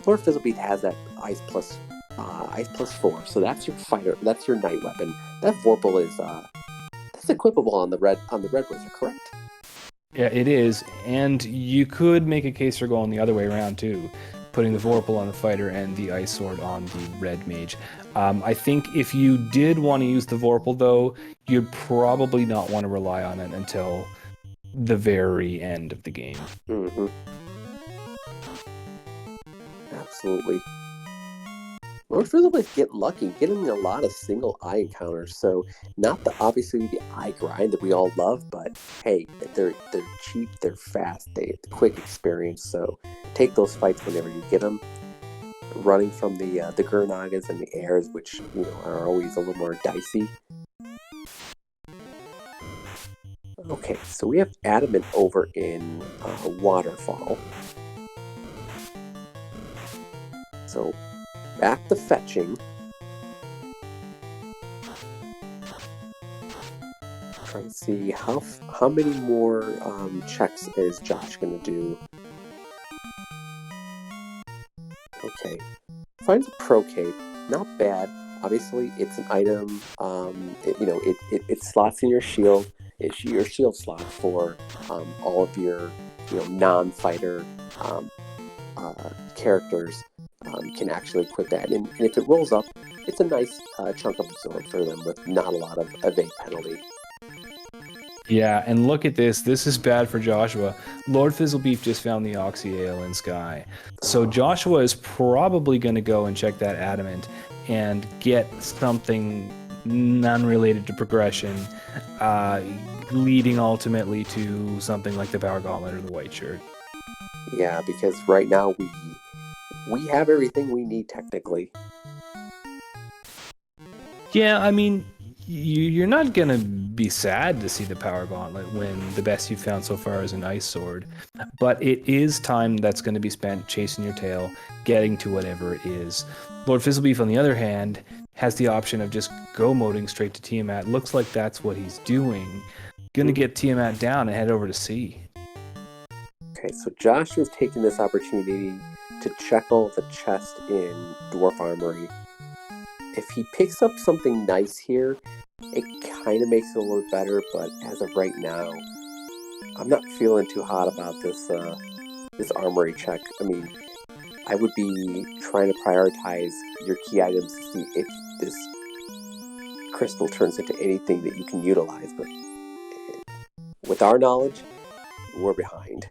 LordFizzlebeef has that Ice +4. So that's your fighter. That's your night weapon. That Vorpal is that's equipable on the red wizard, correct? Yeah, it is, and you could make a case for going the other way around too, putting the Vorpal on the fighter and the Ice Sword on the red mage. I think if you did want to use the Vorpal, though, you'd probably not want to rely on it until the very end of the game. Mm-hmm. Absolutely. LordFizzlebeef getting lucky, getting a lot of single eye encounters. So not obviously the eye grind that we all love, but hey, they're cheap, they're fast, they quick experience. So take those fights whenever you get them. Running from the Gurnagas and the airs, which are always a little more dicey. Okay, so we have Adamant over in Waterfall. So back to fetching. Trying to see how many more checks is Josh going to do. Okay, finds a Pro Cape, not bad. Obviously, it's an item. It slots in your shield. It's your shield slot for all of your non-fighter characters. Can actually equip that, and if it rolls up, it's a nice chunk of absorb for them with not a lot of evade penalty. Yeah, and look at this. This is bad for Joshua. LordFizzlebeef just found the Oxyale in Sky. So Joshua is probably going to go and check that Adamant and get something non-related to progression, leading ultimately to something like the Power Gauntlet or the White Shirt. Yeah, because right now we have everything we need technically. Yeah, I mean, you're not going to be sad to see the Power Gauntlet when the best you've found so far is an Ice Sword. But it is time that's going to be spent chasing your tail, getting to whatever it is. Lord Fizzlebeef, on the other hand, has the option of just go moding straight to Tiamat. Looks like that's what he's doing. Gonna get Tiamat down and head over to C. Okay, so Josh was taking this opportunity to check all the chests in Dwarf Armory. If he picks up something nice here, it kind of makes it a little better, but as of right now, I'm not feeling too hot about this this armory check. I mean, I would be trying to prioritize your key items to see if this crystal turns into anything that you can utilize, but with our knowledge, we're behind.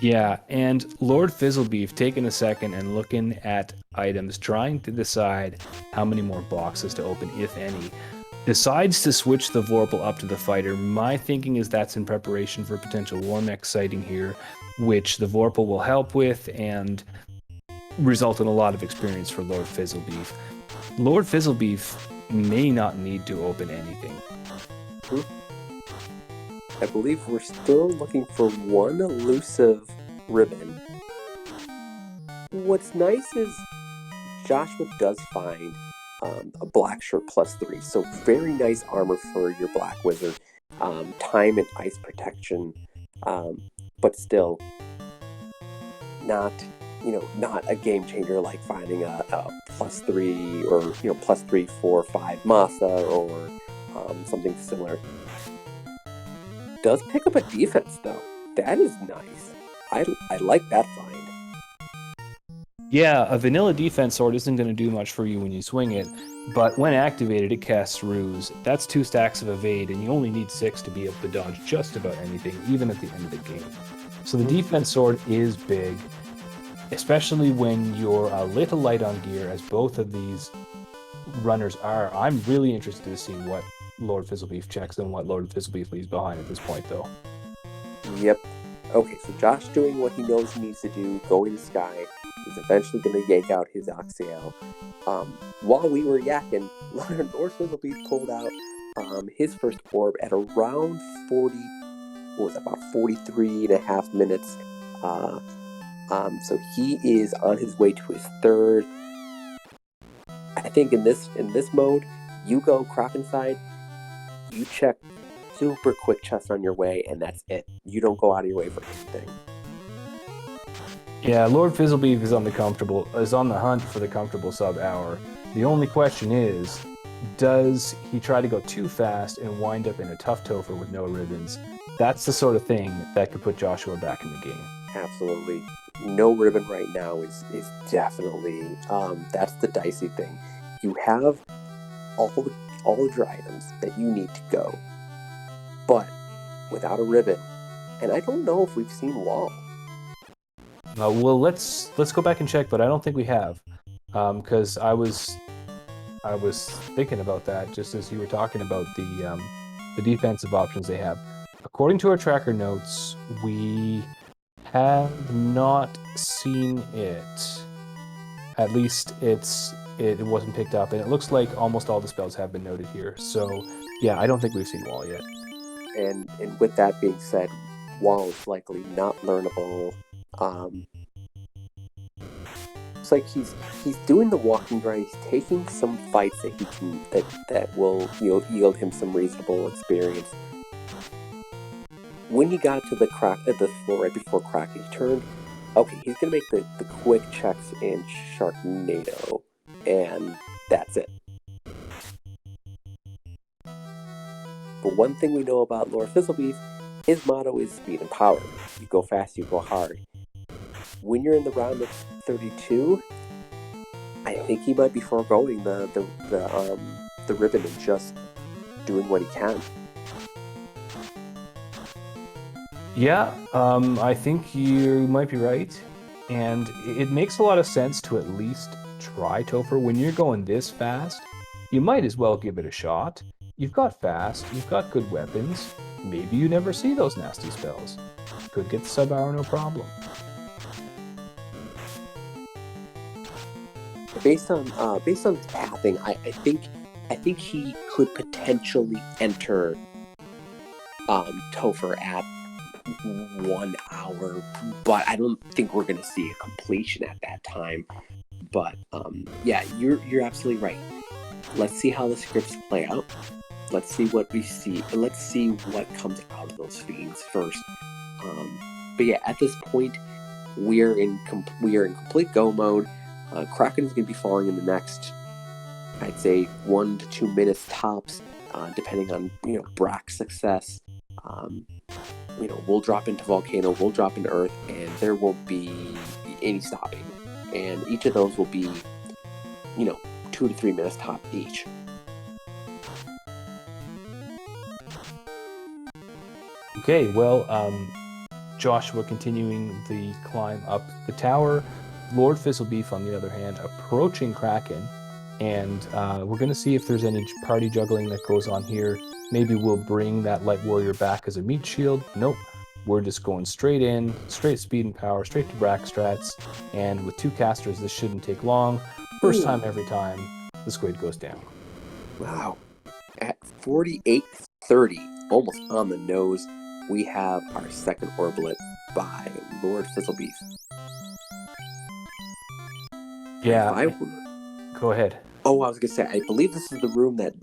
Yeah, and Lord Fizzlebeef taking a second and looking at items, trying to decide how many more boxes to open, if any. Decides to switch the Vorpal up to the Fighter. My thinking is that's in preparation for potential Warmech sighting here, which the Vorpal will help with and result in a lot of experience for Lord Fizzlebeef. Lord Fizzlebeef may not need to open anything. I believe we're still looking for one elusive ribbon. What's nice is Joshua does find a black shirt +3, so very nice armor for your black wizard. Time and ice protection, but still not a game changer like finding a +3 or +3, 4, 5 Masa or something similar. Does pick up a defense though. That is nice. I like that find. Yeah, a vanilla defense sword isn't going to do much for you when you swing it, but when activated, it casts Ruse. That's 2 stacks of evade, and you only need 6 to be able to dodge just about anything, even at the end of the game. So the defense sword is big, especially when you're a little light on gear, as both of these runners are. I'm really interested to see what Lord Fizzlebeef checks and what Lord Fizzlebeef leaves behind at this point, though. Yep. Okay, so Josh doing what he knows he needs to do, going to Sky. He's eventually going to yank out his Oxyale. While we were yakking, Lord Fizzlebeef pulled out his first orb at around 43 and a half minutes. So he is on his way to his third. I think in this mode, you go Kraken-side, you check super quick chests on your way, and that's it. You don't go out of your way for anything. Yeah, Lord Fizzlebeef is on the hunt for the comfortable sub-hour. The only question is, does he try to go too fast and wind up in a tough Topher with no ribbons? That's the sort of thing that could put Joshua back in the game. Absolutely. No ribbon right now is definitely, that's the dicey thing. You have all of your items that you need to go, but without a ribbon, and I don't know if we've seen Wall. Well, let's go back and check, but I don't think we have, because I was thinking about that just as you were talking about the defensive options they have. According to our tracker notes, we have not seen it. At least it wasn't picked up, and it looks like almost all the spells have been noted here. So yeah, I don't think we've seen Wall yet. And with that being said, Wall is likely not learnable. It's like he's doing the walking grind. He's taking some fights that he can that will yield him some reasonable experience. When he got to the floor right before crack, he turned. Okay, he's gonna make the quick checks in Sharknado, and that's it. But one thing we know about Lord Fizzlebeef, his motto is speed and power. You go fast, you go hard. When you're in the round of 32, I think he might be foregoing the ribbon and just doing what he can. Yeah, I think you might be right, and it makes a lot of sense to at least try Topher. When you're going this fast, you might as well give it a shot. You've got fast, you've got good weapons, maybe you never see those nasty spells. Could get the sub-hour no problem. Based on his pathing, I think I think he could potentially enter Topher at 1 hour, but I don't think we're going to see a completion at that time. But yeah, you're absolutely right. Let's see how the scripts play out. Let's see what we see. Let's see what comes out of those fiends first. But yeah, at this point, we are in complete go mode. Kraken is going to be falling in the next, I'd say, 1 to 2 minutes tops, depending on Brack's success. We'll drop into Volcano, we'll drop into Earth, and there won't be any stopping. And each of those will be, 2 to 3 minutes top each. Okay, well, Joshua continuing the climb up the tower. LordFizzlebeef, on the other hand, approaching Kraken. And we're going to see if there's any party juggling that goes on here. Maybe we'll bring that Light Warrior back as a meat shield. Nope. We're just going straight in, straight speed and power, straight to Brack strats. And with 2 casters, this shouldn't take long. First time every time, the squid goes down. Wow. At 48:30, almost on the nose, we have our second Orblet by LordFizzlebeef. Yeah. Go ahead. Oh, I was gonna say, I believe this is the room that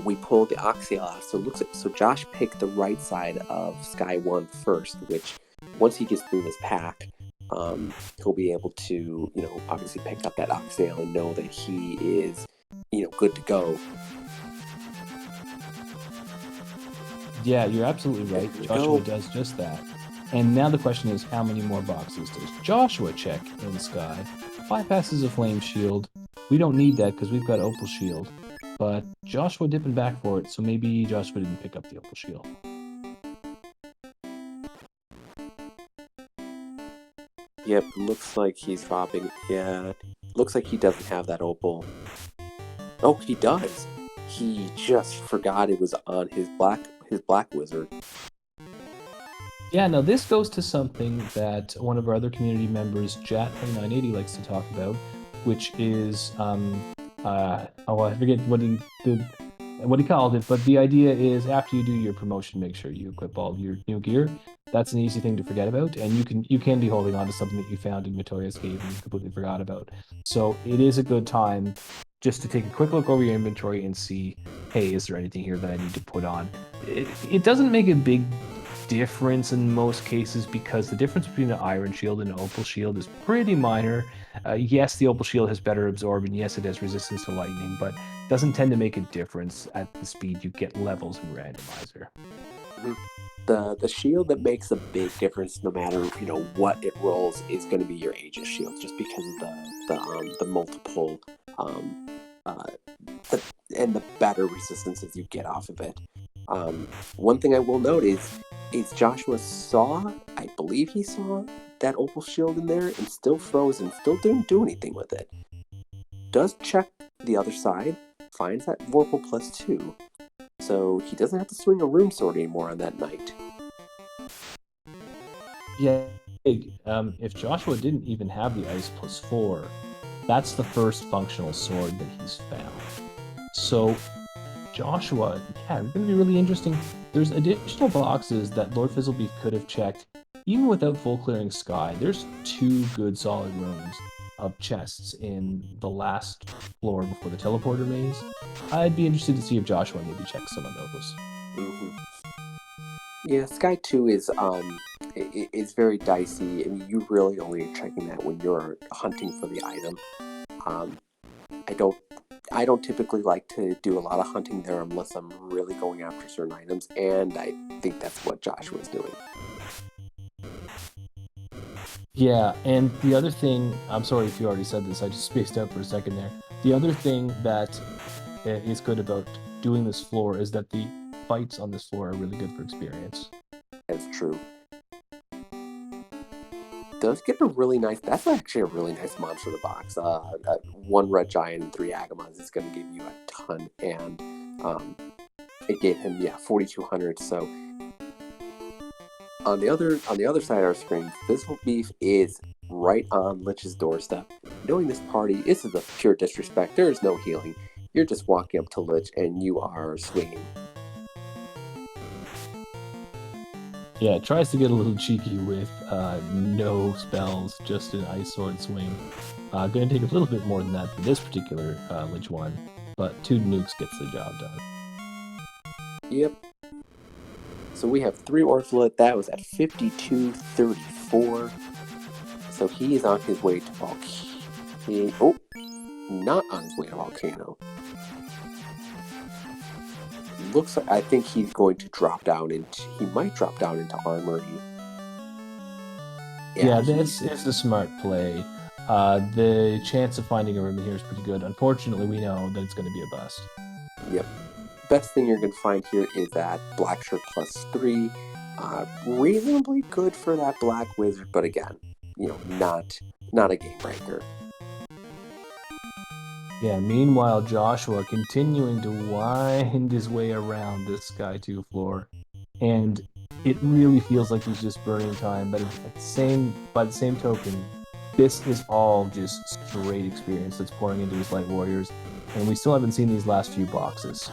we pulled the Oxyal off. So it looks like, so Josh picked the right side of Sky 1 first, which once he gets through this pack, he'll be able to, obviously pick up that Oxyal and know that he is, good to go. Yeah, you're absolutely right. Joshua does just that. And now the question is, how many more boxes does Joshua check in Sky? 5 passes of Flame Shield. We don't need that because we've got Opal Shield. But Joshua dipping back for it, so maybe Joshua didn't pick up the Opal Shield. Yep, looks like he's dropping. Yeah, looks like he doesn't have that Opal. Oh, he does. He just forgot it was on his black wizard. Yeah, now this goes to something that one of our other community members, Jat2980, likes to talk about, which is I forget what he called it, but the idea is after you do your promotion, make sure you equip all your new gear. That's an easy thing to forget about, and you can be holding on to something that you found in Matoya's cave and you completely forgot about. So it is a good time just to take a quick look over your inventory and see, hey, is there anything here that I need to put on? It doesn't make a big difference in most cases because the difference between an Iron Shield and an Opal Shield is pretty minor. Yes, the Opal Shield has better absorb, and yes, it has resistance to lightning, but it doesn't tend to make a difference at the speed you get levels in Randomizer. The shield that makes a big difference, no matter what it rolls, is going to be your Aegis shield, just because of the multiple and the better resistances you get off of it. One thing I will note is Joshua I believe he saw that Opal Shield in there and still froze and still didn't do anything with it. Does check the other side, finds that Vorpal +2, so he doesn't have to swing a Rune Sword anymore on that night. Yeah, if Joshua didn't even have the Ice +4, that's the first functional sword that he's found. So Joshua, yeah, it's going to be really interesting. There's additional boxes that LordFizzlebeef could have checked, even without full clearing Sky. There's 2 good solid rooms of chests in the last floor before the teleporter maze. I'd be interested to see if Joshua maybe checks some of those. Mm-hmm. Yeah, Sky 2 is it's very dicey. I mean, you really only are checking that when you're hunting for the item. I don't typically like to do a lot of hunting there unless I'm really going after certain items, and I think that's what Joshua's doing. Yeah, and the other thing, I'm sorry if you already said this, I just spaced out for a second there. The other thing that is good about doing this floor is that the fights on this floor are really good for experience. That's true. Does get a really nice, that's actually a really nice monster in the box. 1 Red Giant and 3 Agamons is going to give you a ton, and it gave him 4,200. So on the other side of our screen, Fizzlebeef is right on Lich's doorstep. Knowing this party, this is a pure disrespect. There is no healing. You're just walking up to Lich and you are swinging. Yeah, it tries to get a little cheeky with no spells, just an Ice Sword swing. Going to take a little bit more than that for this particular Lich one, but 2 nukes gets the job done. Yep. So we have 3 Orphalet. That was at 52-34. So he is on his way to Volcano. Oh, not on his way to Volcano. Looks like I think he's going to drop down into. He might drop down into Armory. Yeah, this is a smart play. The chance of finding a ribbon here is pretty good. Unfortunately, we know that it's going to be a bust. Yep. Best thing you're going to find here is that Black Shirt +3. Reasonably good for that Black Wizard, but again, not a game breaker. Yeah, meanwhile, Joshua continuing to wind his way around this Sky 2 floor. And it really feels like he's just burning time, but by the same token, this is all just straight experience that's pouring into his Light Warriors, and we still haven't seen these last few boxes.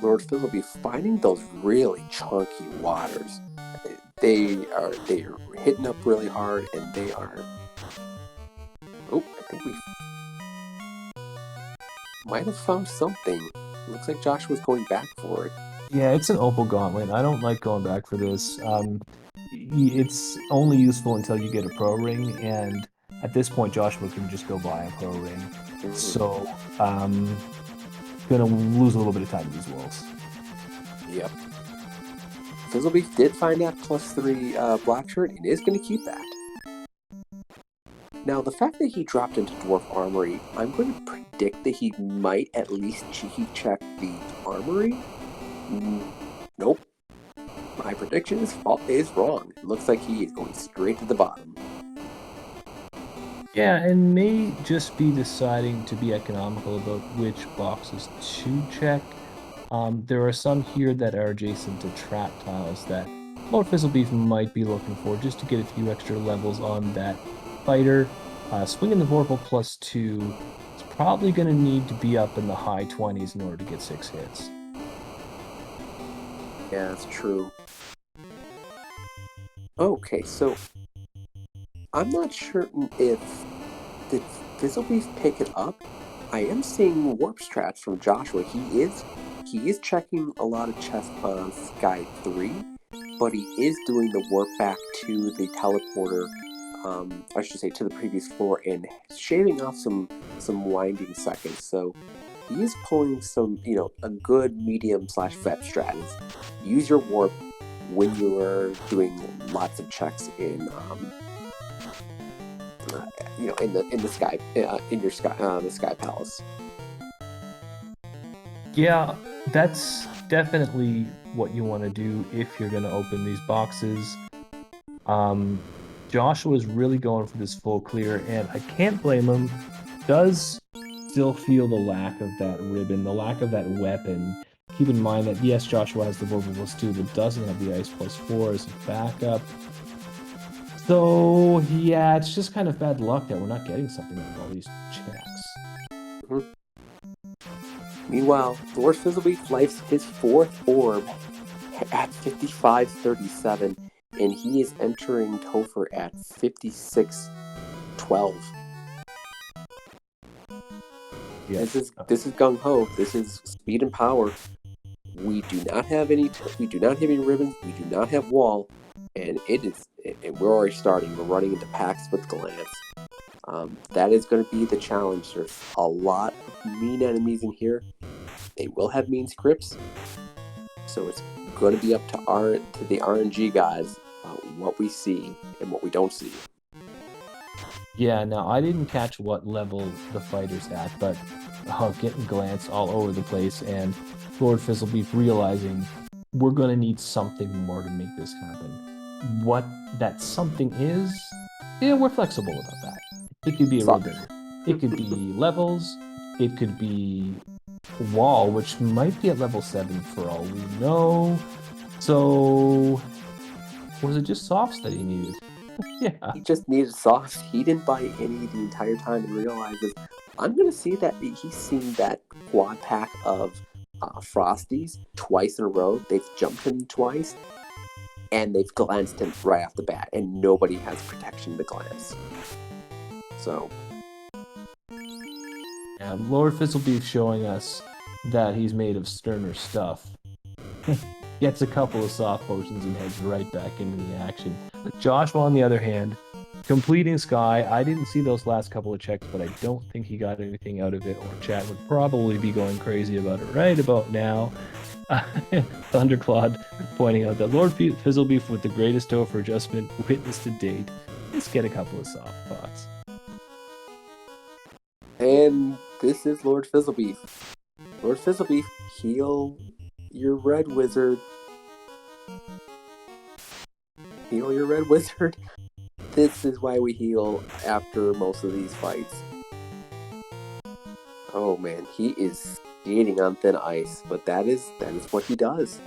LordFizzlebeef finding those really chunky waters. They are hitting up really hard, and they are. Oh, I think we might have found something. Looks like Joshua's going back for it. Yeah, it's an Opal Gauntlet. I don't like going back for this. It's only useful until you get a Pro Ring, and at this point, Joshua can just go buy a Pro Ring. Mm-hmm. So, gonna lose a little bit of time with these wolves. Yep. Fizzlebeef did find that +3 Black Shirt and is going to keep that. Now, the fact that he dropped into Dwarf Armory, I'm going to predict that he might at least cheeky check the Armory. Nope. My prediction is wrong. It looks like he is going straight to the bottom. Yeah, and may just be deciding to be economical about which boxes to check. There are some here that are adjacent to trap tiles that LordFizzlebeef might be looking for just to get a few extra levels on that fighter. Swinging the Vorpal +2 is probably going to need to be up in the high 20s in order to get 6 hits. Yeah, that's true. Okay, so I'm not certain if did Fizzlebeef pick it up. I am seeing warp strats from Joshua. He is checking a lot of chests on Sky 3, but he is doing the warp back to the teleporter. I should say to the previous floor and shaving off some winding seconds. So he is pulling some, a good medium/vet strategy. Use your warp when you are doing lots of checks in, in the sky, the Sky Palace. Yeah, that's definitely what you want to do if you're going to open these boxes. Joshua's really going for this full clear, and I can't blame him. Does still feel the lack of that ribbon, the lack of that weapon. Keep in mind that, yes, Joshua has the Vorpal +2, but doesn't have the Ice +4 as a backup. So, yeah, it's just kind of bad luck that we're not getting something out of all these checks. Mm-hmm. Meanwhile, LordFizzlebeef lights his 4th orb at 55:37, and he is entering Topher at 56:12. Yeah. This is gung-ho. This is speed and power. We do not have any ribbons. We do not have wall, and we're already starting. We're running into packs with glance. That is going to be the challenge. There's a lot of mean enemies in here. They will have mean scripts, so it's going to be up to the RNG guys what we see and what we don't see. Yeah, now I didn't catch what level the fighter's at, but getting glance all over the place, and LordFizzlebeef realizing we're going to need something more to make this happen. What that something is, we're flexible about that. It could be a ribbon. It could be levels. It could be wall, which might be at level 7 for all we know. So, was it just softs that he needed? Yeah. He just needed softs. He didn't buy any the entire time and realizes, I'm going to see that he's seen that quad pack of Frosties twice in a row. They've jumped him twice, and they've glanced him right off the bat, and nobody has protection to glance. So, Lord Fizzlebeef showing us that he's made of sterner stuff. Gets a couple of soft potions and heads right back into the action. Joshua, on the other hand, completing Sky. I didn't see those last couple of checks, but I don't think he got anything out of it, or chat would probably be going crazy about it right about now. Thunderclawed pointing out that Lord Fizzlebeef with the greatest toe for adjustment witnessed to date. Let's get a couple of soft thoughts. and this is Lord Fizzlebeef. Lord Fizzlebeef, heal your red wizard. Heal your red wizard. This is why we heal after most of these fights. Oh man, he is skating on thin ice, but that is what he does.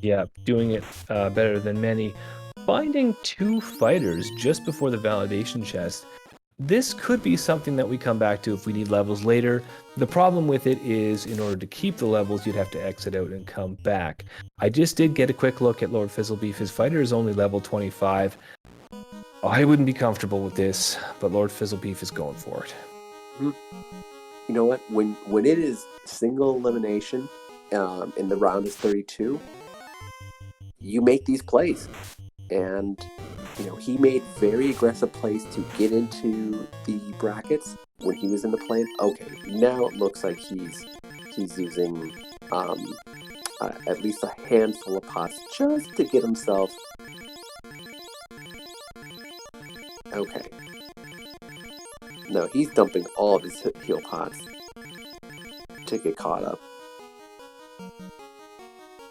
Yeah, doing it better than many. Finding 2 fighters just before the validation chest. This could be something that we come back to if we need levels later. The problem with it is, in order to keep the levels, you'd have to exit out and come back. I just did get a quick look at Lord Fizzlebeef. His fighter is only level 25. I wouldn't be comfortable with this, but Lord Fizzlebeef is going for it. You know what? When it is single elimination, and the round is 32, you make these plays, and he made very aggressive plays to get into the brackets when he was in the plane. Okay, now it looks like he's using at least a handful of pots just to get himself. Okay. No, he's dumping all of his heal pots to get caught up.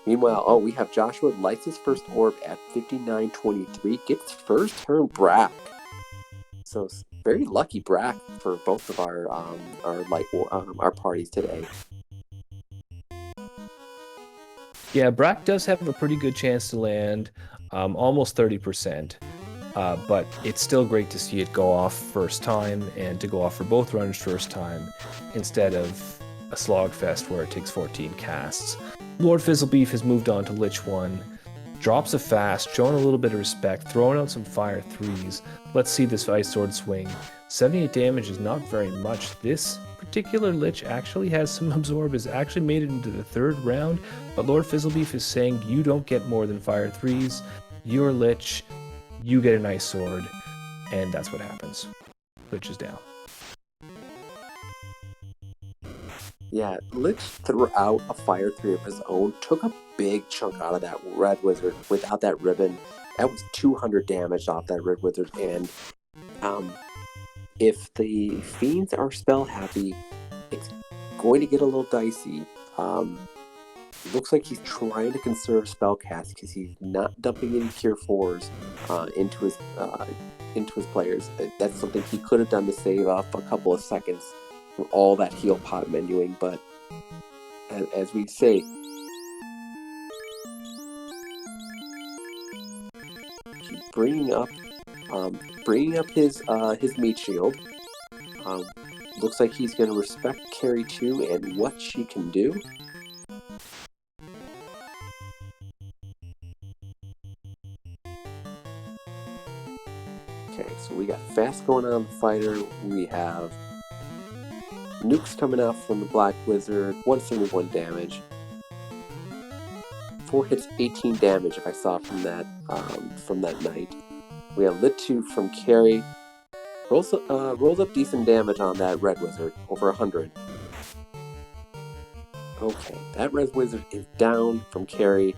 Meanwhile, we have Joshua lights his first orb at 59:23, gets first turn Brack. So very lucky Brack for both of our parties today. Yeah, Brack does have a pretty good chance to land, almost 30%. But it's still great to see it go off first time, and to go off for both runners first time, instead of a slogfest where it takes 14 casts. Lord Fizzlebeef has moved on to Lich 1, drops a fast, showing a little bit of respect, throwing out some fire 3s. Let's see this Ice Sword swing. 78 damage is not very much. This particular Lich actually has some absorb, has actually made it into the 3rd round, but Lord Fizzlebeef is saying you don't get more than fire 3s. You're Lich, you get an Ice Sword, and that's what happens. Lich is down. Yeah, Lich threw out a fire 3 of his own, took a big chunk out of that red wizard without that ribbon. That was 200 damage off that red wizard, and if the fiends are spell happy, it's going to get a little dicey. Looks like he's trying to conserve spellcast because he's not dumping any Cure 4s into his players. That's something he could have done to save up a couple of seconds from all that heal pot menuing, but as we say, he's bringing up his meat shield. Looks like he's going to respect Carrie 2 and what she can do. Okay, so we got fast going on the fighter. We have nukes coming out from the Black Wizard, 171 damage. 4 hits, 18 damage if I saw from that knight. We have Lit 2 from Carrie. Rolls up decent damage on that Red Wizard, over 100. Okay, that Red Wizard is down from Carrie.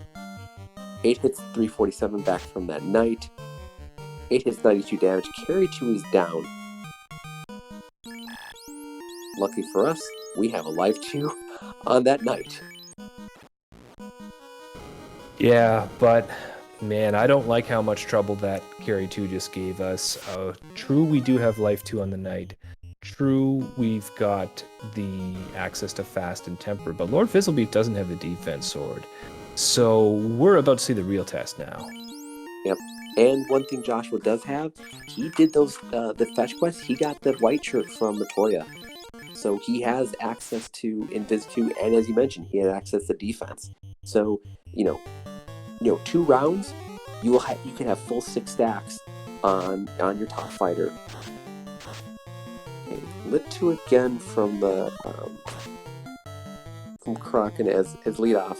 8 hits, 347 back from that knight. 8 hits, 92 damage. Carrie 2 is down. Lucky for us, we have a life 2 on that knight. Yeah, but man, I don't like how much trouble that Carry 2 just gave us. True, we do have life 2 on the knight. True, we've got the access to fast and temper, but Lord Fizzlebeef doesn't have the defense sword. So we're about to see the real test now. Yep. And one thing Joshua does have, he did those the fetch quests. He got the white shirt from Matoya, so he has access to Invis 2, and as you mentioned, he had access to defense. So 2 rounds, you can have full 6 stacks on your top fighter. Okay, lit 2 again from the from Kraken as leadoff.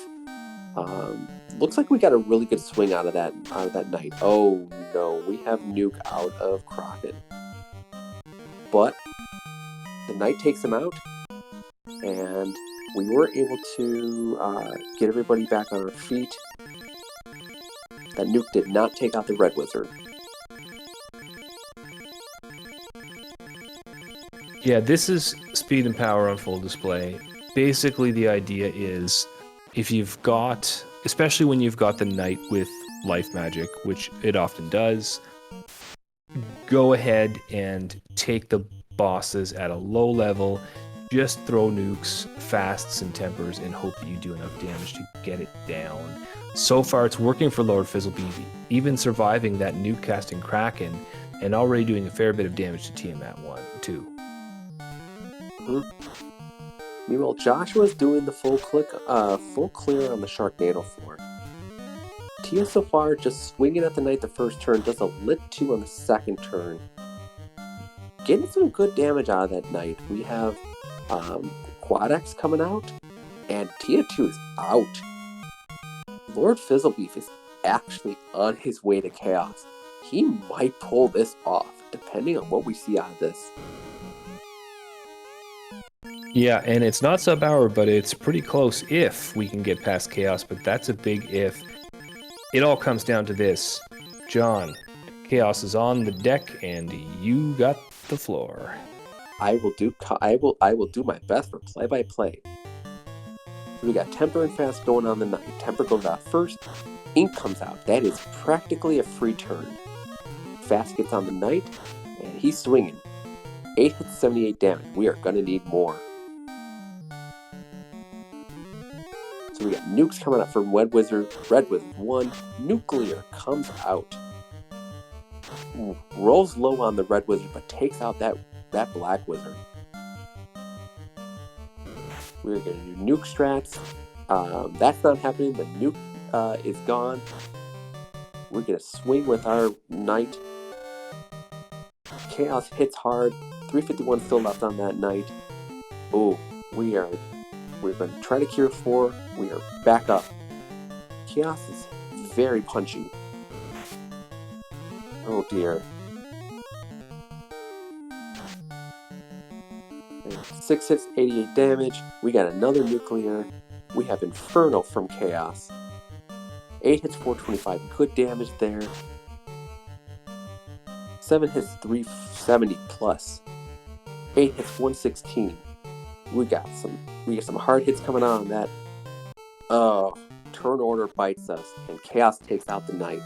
Looks like we got a really good swing out of that Knight. Oh no, we have Nuke out of Kraken. But the Knight takes him out, and we were able to get everybody back on our feet. That Nuke did not take out the Red Wizard. Yeah, this is speed and power on full display. Basically, the idea is if you've got, especially when you've got the Knight with life magic, which it often does, go ahead and take the bosses at a low level, just throw nukes, fasts, and tempers, and hope that you do enough damage to get it down. So far, it's working for Lord_Fizzlebeef, even surviving that nuke casting Kraken, and already doing a fair bit of damage to Tiamat 1, 2. Meanwhile, Joshua's doing the full clear on the Sharknado floor. Tia so far just swinging at the Knight the first turn, does a lit 2 on the second turn. Getting some good damage out of that Knight. We have Quad X coming out, and Tia 2 is out. Lord_Fizzlebeef is actually on his way to Chaos. He might pull this off, depending on what we see out of this. Yeah, and it's not sub-hour, but it's pretty close if we can get past Chaos, but that's a big if. It all comes down to this. John, Chaos is on the deck, and you got the floor. I will do my best for play-by-play. So we got Temper and Fast going on the Knight. Temper goes out first. Ink comes out. That is practically a free turn. Fast gets on the Knight, and he's swinging. 8 hits, 78 damage. We are going to need more. So we got nukes coming out from Red Wizard 1. Nuclear comes out. Rolls low on the Red Wizard, but takes out that Black Wizard. We're going to do nuke strats. That's not happening. The nuke is gone. We're going to swing with our Knight. Chaos hits hard. 351 still left on that Knight. Oh, we're going to try to cure 4. We are back up. Chaos is very punchy. Oh dear. 6 hits, 88 damage. We got another nuclear. We have Inferno from Chaos. 8 hits, 425. Good damage there. 7 hits, 370 plus. 8 hits, 116. We got some hard hits coming on that. Oh, turn order bites us, and Chaos takes out the Knight.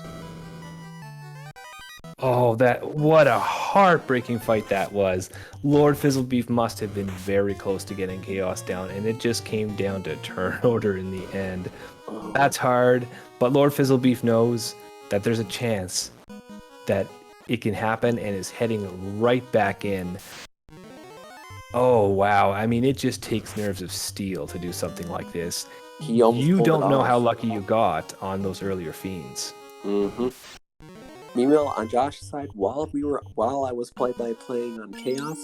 Oh, what a heartbreaking fight that was. Lord_Fizzlebeef must have been very close to getting Chaos down, and it just came down to turn order in the end. Oh. That's hard, but Lord_Fizzlebeef knows that there's a chance that it can happen and is heading right back in. Oh, wow. I mean, it just takes nerves of steel to do something like this. You don't know how lucky you got on those earlier fiends. Mm-hmm. Meanwhile, on Josh's side, while I was playing on Chaos,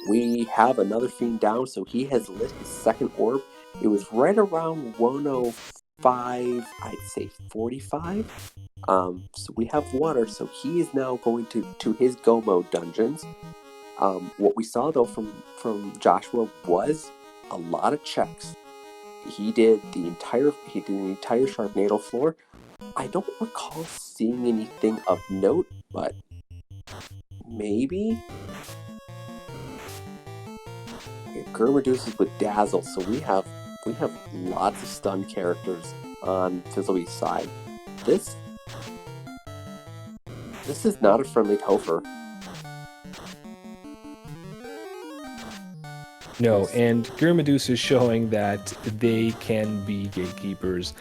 we have another fiend down, so he has lit his second orb. It was right around 105, I'd say 45. So we have water, so he is now going to his go mode dungeons. What we saw though from Joshua was a lot of checks. He did the entire Sharknado floor. I don't recall seeing anything of note, but maybe. Gurmaduces with Dazzle, so we have lots of stun characters on Fizzlebeef's side. This is not a friendly Topher. No, and Gurmaduce is showing that they can be gatekeepers.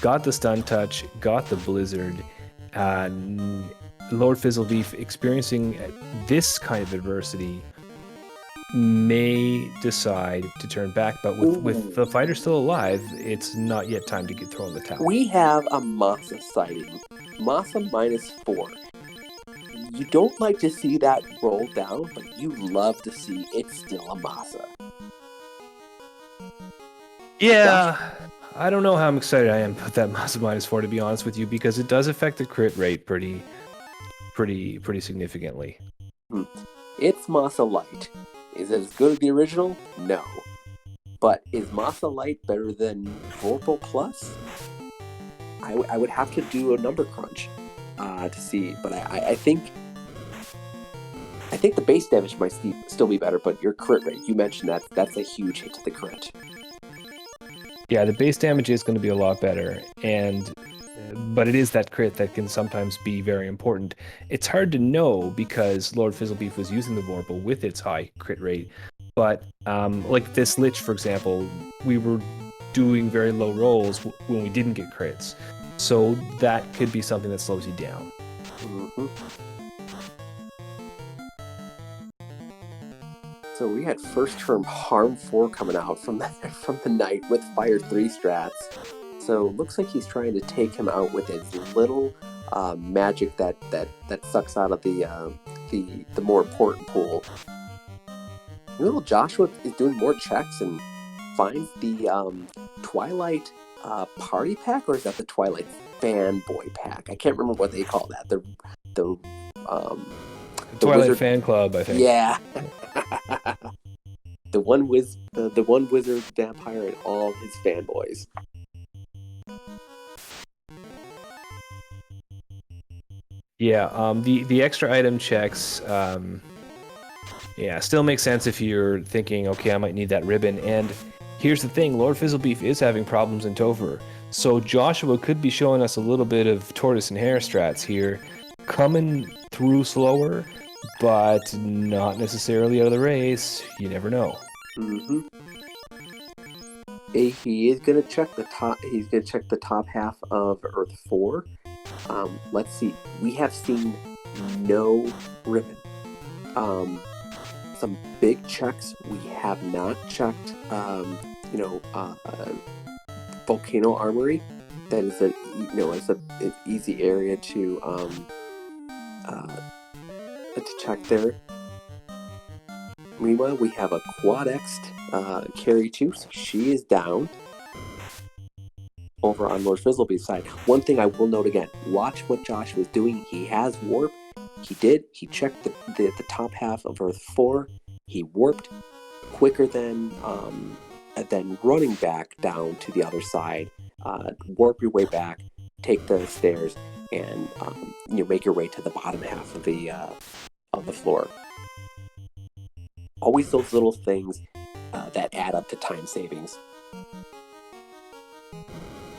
Got the stun touch, got the blizzard, LordFizzlebeef experiencing this kind of adversity may decide to turn back, but with the fighter still alive, it's not yet time to get thrown in the towel. We have a Masa sighting. Masa -4. You don't like to see that roll down, but you love to see it's still a Masa. Yeah, I don't know how I'm excited I am about that Masa -4, to be honest with you, because it does affect the crit rate pretty significantly. It's Masa Light. Is it as good as the original? No. But is Masa Light better than Vorpal Plus? I would have to do a number crunch to see, but I think the base damage might still be better, but your crit rate, you mentioned that's a huge hit to the crit. Yeah, the base damage is going to be a lot better, but it is that crit that can sometimes be very important. It's hard to know because LordFizzlebeef was using the Vorpal with its high crit rate, but like this Lich, for example, we were doing very low rolls when we didn't get crits, so that could be something that slows you down. Mm-hmm. So we had first term Harm 4 coming out from the Knight with Fire 3 strats. So looks like he's trying to take him out with his little magic that sucks out of the more important pool. Little Joshua is doing more checks and finds the Twilight Party Pack, or is that the Twilight Fanboy Pack? I can't remember what they call that. The Twilight Wizard Fan Club, I think. Yeah. the one wizard vampire and all his fanboys. Yeah, the extra item checks, still makes sense if you're thinking, okay, I might need that ribbon. And here's the thing, LordFizzlebeef is having problems in Topher, so Joshua could be showing us a little bit of tortoise and hare strats here, coming through slower, but not necessarily out of the race. You never know. Mm-hmm. He is gonna check the top. He's gonna check the top half of Earth 4. Let's see. We have seen no ribbon. Some big checks we have not checked. Volcano Armory. That is an easy area to check there. Meanwhile, we have a Quad X Carry 2, so she is down. Over on LordFizzlebeef's side. One thing I will note again, watch what Josh was doing. He has warp. He checked the top half of Earth 4. He warped quicker than running back down to the other side. Warp your way back, take the stairs, and make your way to the bottom half of the floor. Always those little things that add up to time savings.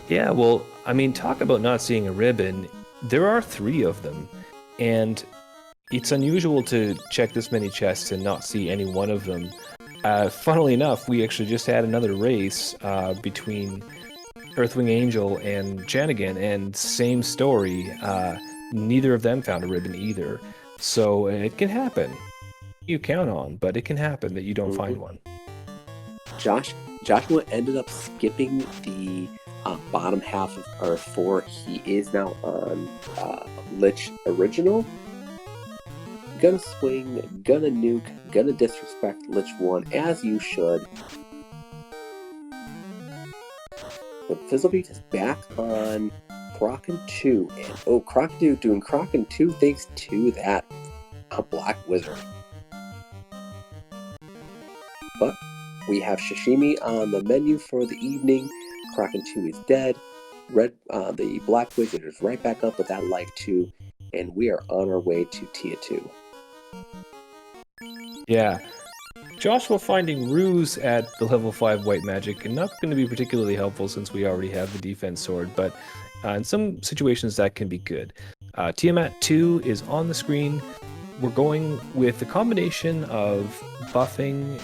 Yeah, well, I mean, talk about not seeing a ribbon. There are 3 of them, and it's unusual to check this many chests and not see any one of them. Funnily enough, we actually just had another race between Earthwing Angel and Janigan, and same story. Neither of them found a ribbon either. So it can happen. You count on, but it can happen that you don't find one. Joshua ended up skipping the bottom half of Earth 4. He is now on Lich Original. Gonna swing, gonna nuke, gonna disrespect Lich 1, as you should. But Fizzlebeef is back on Kraken 2. And Kraken 2 doing Kraken 2 thanks to that Black Wizard. But we have Sashimi on the menu for the evening. Kraken 2 is dead. The Black Wizard is right back up with that Life 2, and we are on our way to Tier 2. Yeah. Joshua finding Ruse at the level 5 white magic, and not going to be particularly helpful since we already have the defense sword, but in some situations that can be good. Tiamat 2 is on the screen. We're going with the combination of buffing.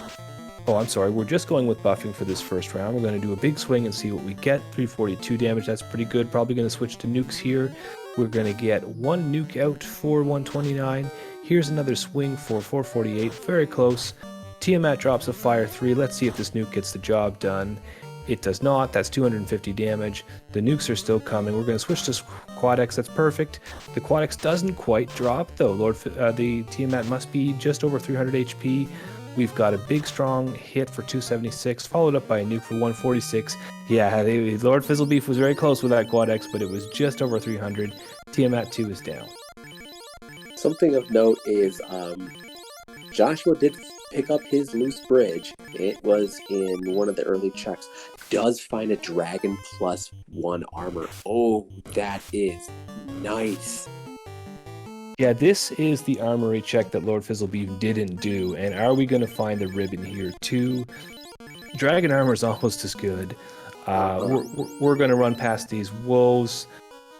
Oh, I'm sorry, we're just going with buffing for this first round. We're going to do a big swing and see what we get. 342 damage, that's pretty good. Probably going to switch to nukes here. We're going to get one nuke out for 129. Here's another swing for 448. Very close. Tiamat drops a fire 3. Let's see if this nuke gets the job done. It does not. That's 250 damage. The nukes are still coming. We're going to switch to Quad X. That's perfect. The Quad X doesn't quite drop, though. The Tiamat must be just over 300 HP. We've got a big, strong hit for 276, followed up by a nuke for 146. Yeah, Lord Fizzlebeef was very close with that Quad X, but it was just over 300. Tiamat 2 is down. Something of note is Joshua did pick up his loose bridge. It was in one of the early checks. Does find a dragon +1 armor. Oh, that is nice. Yeah, this is the armory check that Lord Fizzlebeef didn't do. And are we going to find the ribbon here too? Dragon armor is almost as good. We're going to run past these wolves.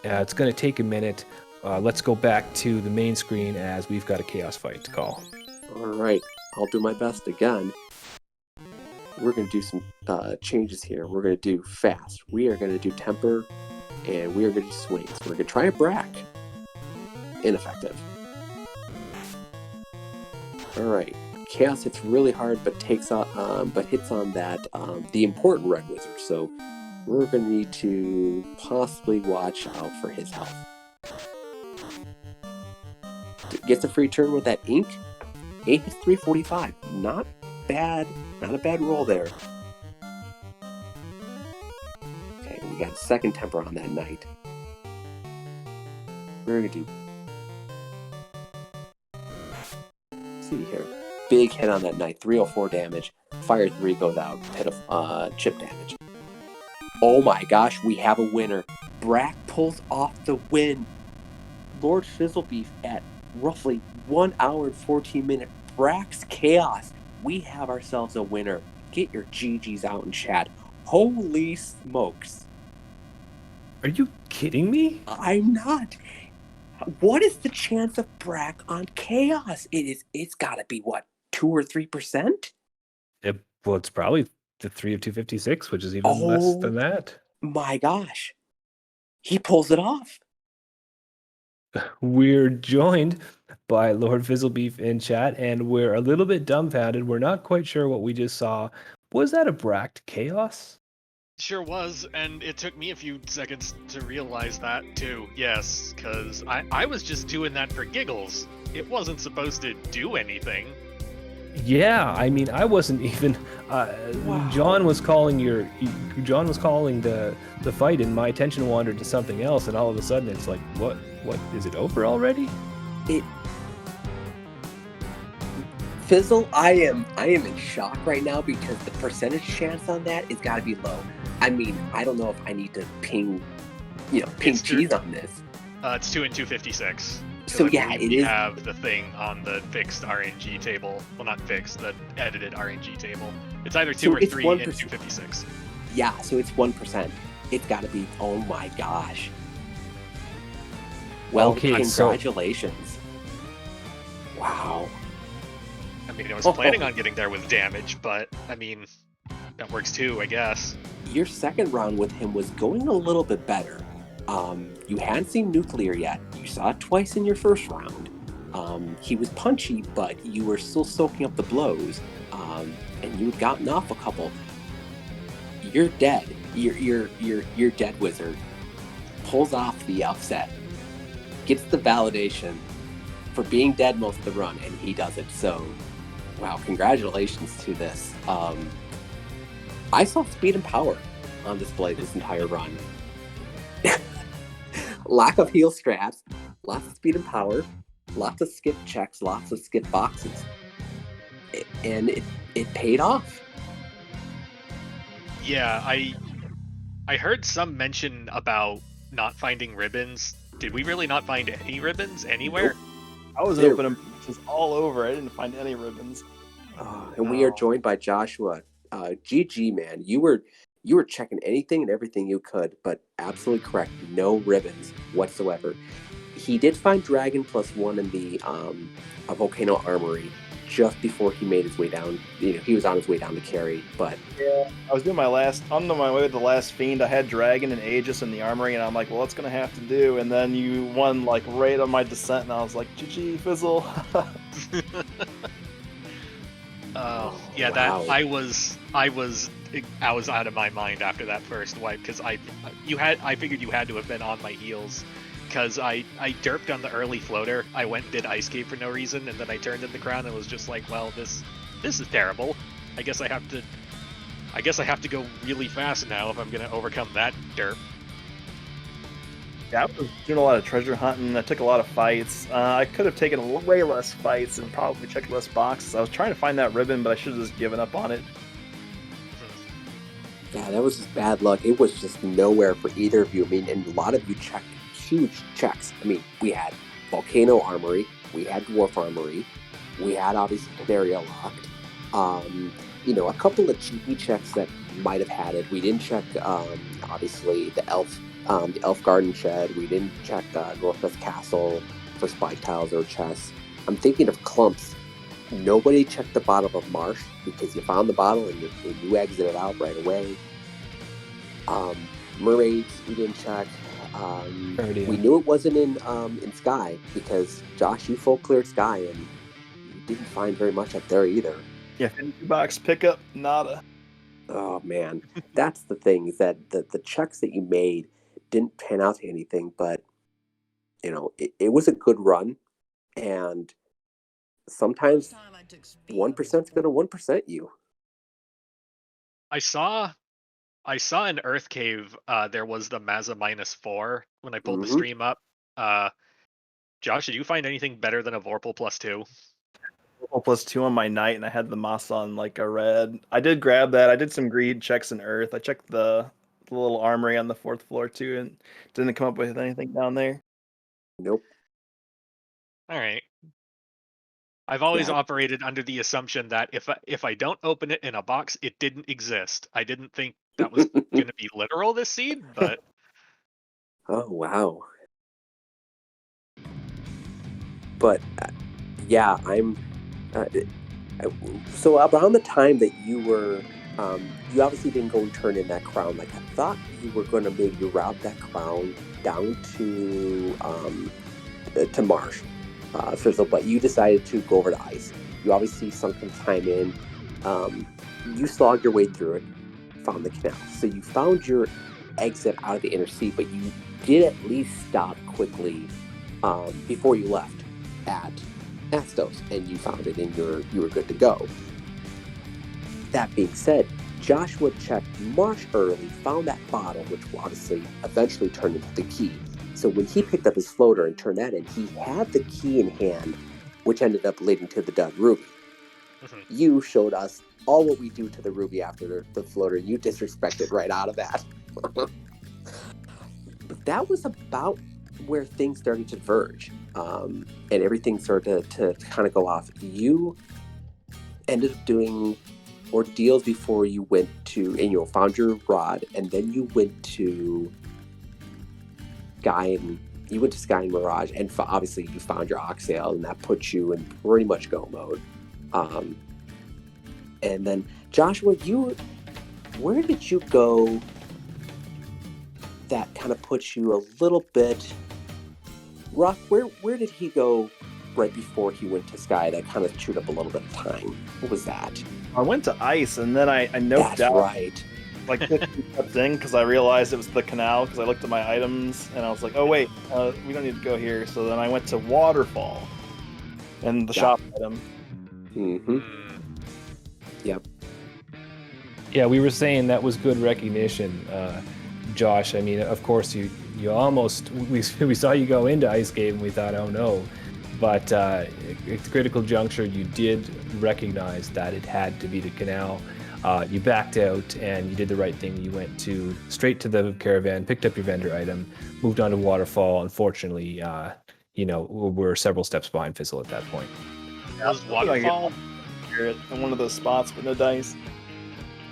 It's going to take a minute. Let's go back to the main screen as we've got a chaos fight to call. All right, I'll do my best again. We're going to do some changes here. We're going to do fast. We are going to do temper, and we are going to do swings. We're going to try a brack. Ineffective. All right, chaos hits really hard, but hits on that the important red wizard. So we're going to need to possibly watch out for his health. Gets a free turn with that ink. 8 hits 345. Not bad. Not a bad roll there. Okay, we got a second temper on that knight. We're going to do... Let's see here. Big hit on that knight. 304 damage. Fire 3 goes out. Hit of chip damage. Oh my gosh, we have a winner. Brack pulls off the win. Lord Fizzlebeef at roughly 1 hour and 14 minutes. Brack's Chaos. We have ourselves a winner. Get your GGs out in chat. Holy smokes. Are you kidding me? I'm not. What is the chance of Brack on Chaos? It's gotta be what, 2 or 3%? Well, it's probably the 3 of 256, which is even less than that. My gosh. He pulls it off. We're joined by Lord Fizzlebeef in chat, and we're a little bit dumbfounded. We're not quite sure what we just saw. Was that a Bracked Chaos? Sure was, and it took me a few seconds to realize that too. Yes, because I was just doing that for giggles. It wasn't supposed to do anything. Yeah, I mean, I wasn't even. Wow. John was calling the fight, and my attention wandered to something else, and all of a sudden it's like, what is it over already? Fizzle, I am in shock right now because the percentage chance on that is got to be low. I mean, I don't know if I need to ping cheese on this. It's 2 and 256. So yeah, it is. We have the thing on the fixed RNG table. Well, not fixed, the edited RNG table. It's either 2 or 3 and 256. Yeah, so it's 1%. It's got to be. Oh my gosh. Well, okay, congratulations. Wow. I mean, I was planning on getting there with damage, but I mean, that works too, I guess. Your second round with him was going a little bit better. You hadn't seen nuclear yet. You saw it twice in your first round. He was punchy, but you were still soaking up the blows. And you had gotten off a couple. You're dead. You're dead, wizard. Pulls off the upset. Gets the validation for being dead most of the run, and he does it. So, wow, congratulations to this. I saw speed and power on display this entire run. Lack of heal strats, lots of speed and power, lots of skip checks, lots of skip boxes. And it paid off. Yeah, I heard some mention about not finding ribbons. Did we really not find any ribbons anywhere? Nope. I was opening boxes all over. I didn't find any ribbons. And we are joined by Joshua. GG, man. You were checking anything and everything you could, but absolutely correct. No ribbons whatsoever. He did find Dragon +1 in the Volcano Armory. just before he made his way down. He was on his way down to carry, but Yeah, I was doing on my way with the last fiend. I had Dragon and Aegis in the armory, and I'm like, well, what's gonna have to do? And then you won like right on my descent, and I was like, GG, Fizzle. Yeah, wow. that I was out of my mind after that first wipe because I figured you had to have been on my heels because I derped on the early floater. I went and did Ice Cape for no reason, and then I turned in the crown and was just like, well, this is terrible. I guess I have to go really fast now if I'm gonna overcome that derp. Yeah, I was doing a lot of treasure hunting. I took a lot of fights. I could have taken way less fights and probably checked less boxes. I was trying to find that ribbon, but I should have just given up on it. Yeah, that was just bad luck. It was just nowhere for either of you. I mean, and a lot of you checked huge checks. I mean, we had Volcano Armory, we had Dwarf Armory, we had obviously Canaria locked. A couple of cheeky checks that might have had it. We didn't check, obviously, the Elf Garden Shed. We didn't check Northwest Castle for spike tiles or chests. I'm thinking of clumps. Nobody checked the bottom of Marsh because you found the bottle and you exited out right away. Mermaids, we didn't check. We knew it wasn't in Sky because Josh, you full cleared Sky and you didn't find very much up there either. Yeah, 52 box pickup, nada. Oh man, that's the thing is that the checks that you made didn't pan out to anything, but it was a good run, and sometimes 1% is going to 1% you. I saw in Earth Cave there was the Mazza -4 when I pulled the stream up. Josh, did you find anything better than a Vorpal +2? Vorpal +2 on my knight, and I had the Moss on like a red. I did grab that. I did some greed checks in Earth. I checked the little armory on the 4th floor too, and didn't come up with anything down there. Nope. All right. I've always operated under the assumption that if I don't open it in a box, it didn't exist. I didn't think that was going to be literal this seed, but oh wow. But yeah, I'm. So around the time that you were, you obviously didn't go and turn in that crown. Like I thought you were going to maybe route that crown down to Marsh. Fizzle, but you decided to go over to Ice. You obviously sunk some time in. You slogged your way through it, found the canal. So you found your exit out of the inner sea, but you did at least stop quickly before you left at Astos, and you found it, and you were good to go. That being said, Joshua checked Marsh early, found that bottle, which obviously eventually turned into the key. So when he picked up his floater and turned that in, he had the key in hand, which ended up leading to the dug ruby. You showed us all what we do to the ruby after the floater. You disrespected right out of that. But that was about where things started to diverge, and everything started to kind of go off. You ended up doing ordeals before you went to, and found your rod, and then you went to Sky and Mirage, and obviously you found your Oxale, and that puts you in pretty much go mode. And then Joshua, where did you go that kind of puts you a little bit Rock? Where did he go right before he went to Sky that kind of chewed up a little bit of time? What was that? I went to Ice, and then I noped That's out. Right. Like 50 steps in because I realized it was the canal because I looked at my items and I was like, oh wait, we don't need to go here. So then I went to Waterfall and the shop item. Yep. Yeah, we were saying that was good recognition, Josh. I mean, of course, you almost we saw you go into Ice Cave and we thought, oh no, but at the critical juncture, you did recognize that it had to be the canal. You backed out and you did the right thing. You went straight to the caravan, picked up your vendor item, moved on to Waterfall. Unfortunately, we're several steps behind Fizzle at that point. Was Waterfall in one of those spots with no dice?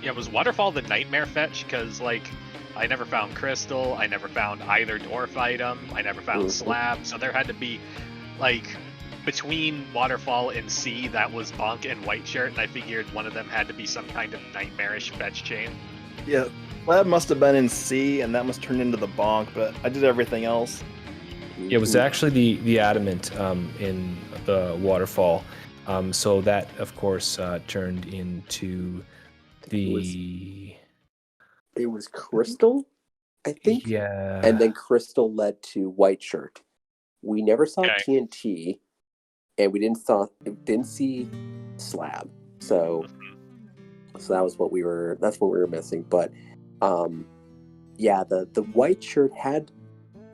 Yeah, was Waterfall the nightmare fetch? Because I never found crystal, I never found either dwarf item, I never found slab, so there had to be between Waterfall and Sea, that was Bonk and White Shirt, and I figured one of them had to be some kind of nightmarish fetch chain. Yeah, Slab must have been in C, and that must turn into the bonk, but I did everything else. It was actually the adamant in the waterfall. So that, of course, turned into the... It was Crystal, I think. Yeah. And then Crystal led to White Shirt. We never saw Okay. TNT, and we didn't see Slab. So that was what we were. That's what we were missing. But yeah, the White Shirt had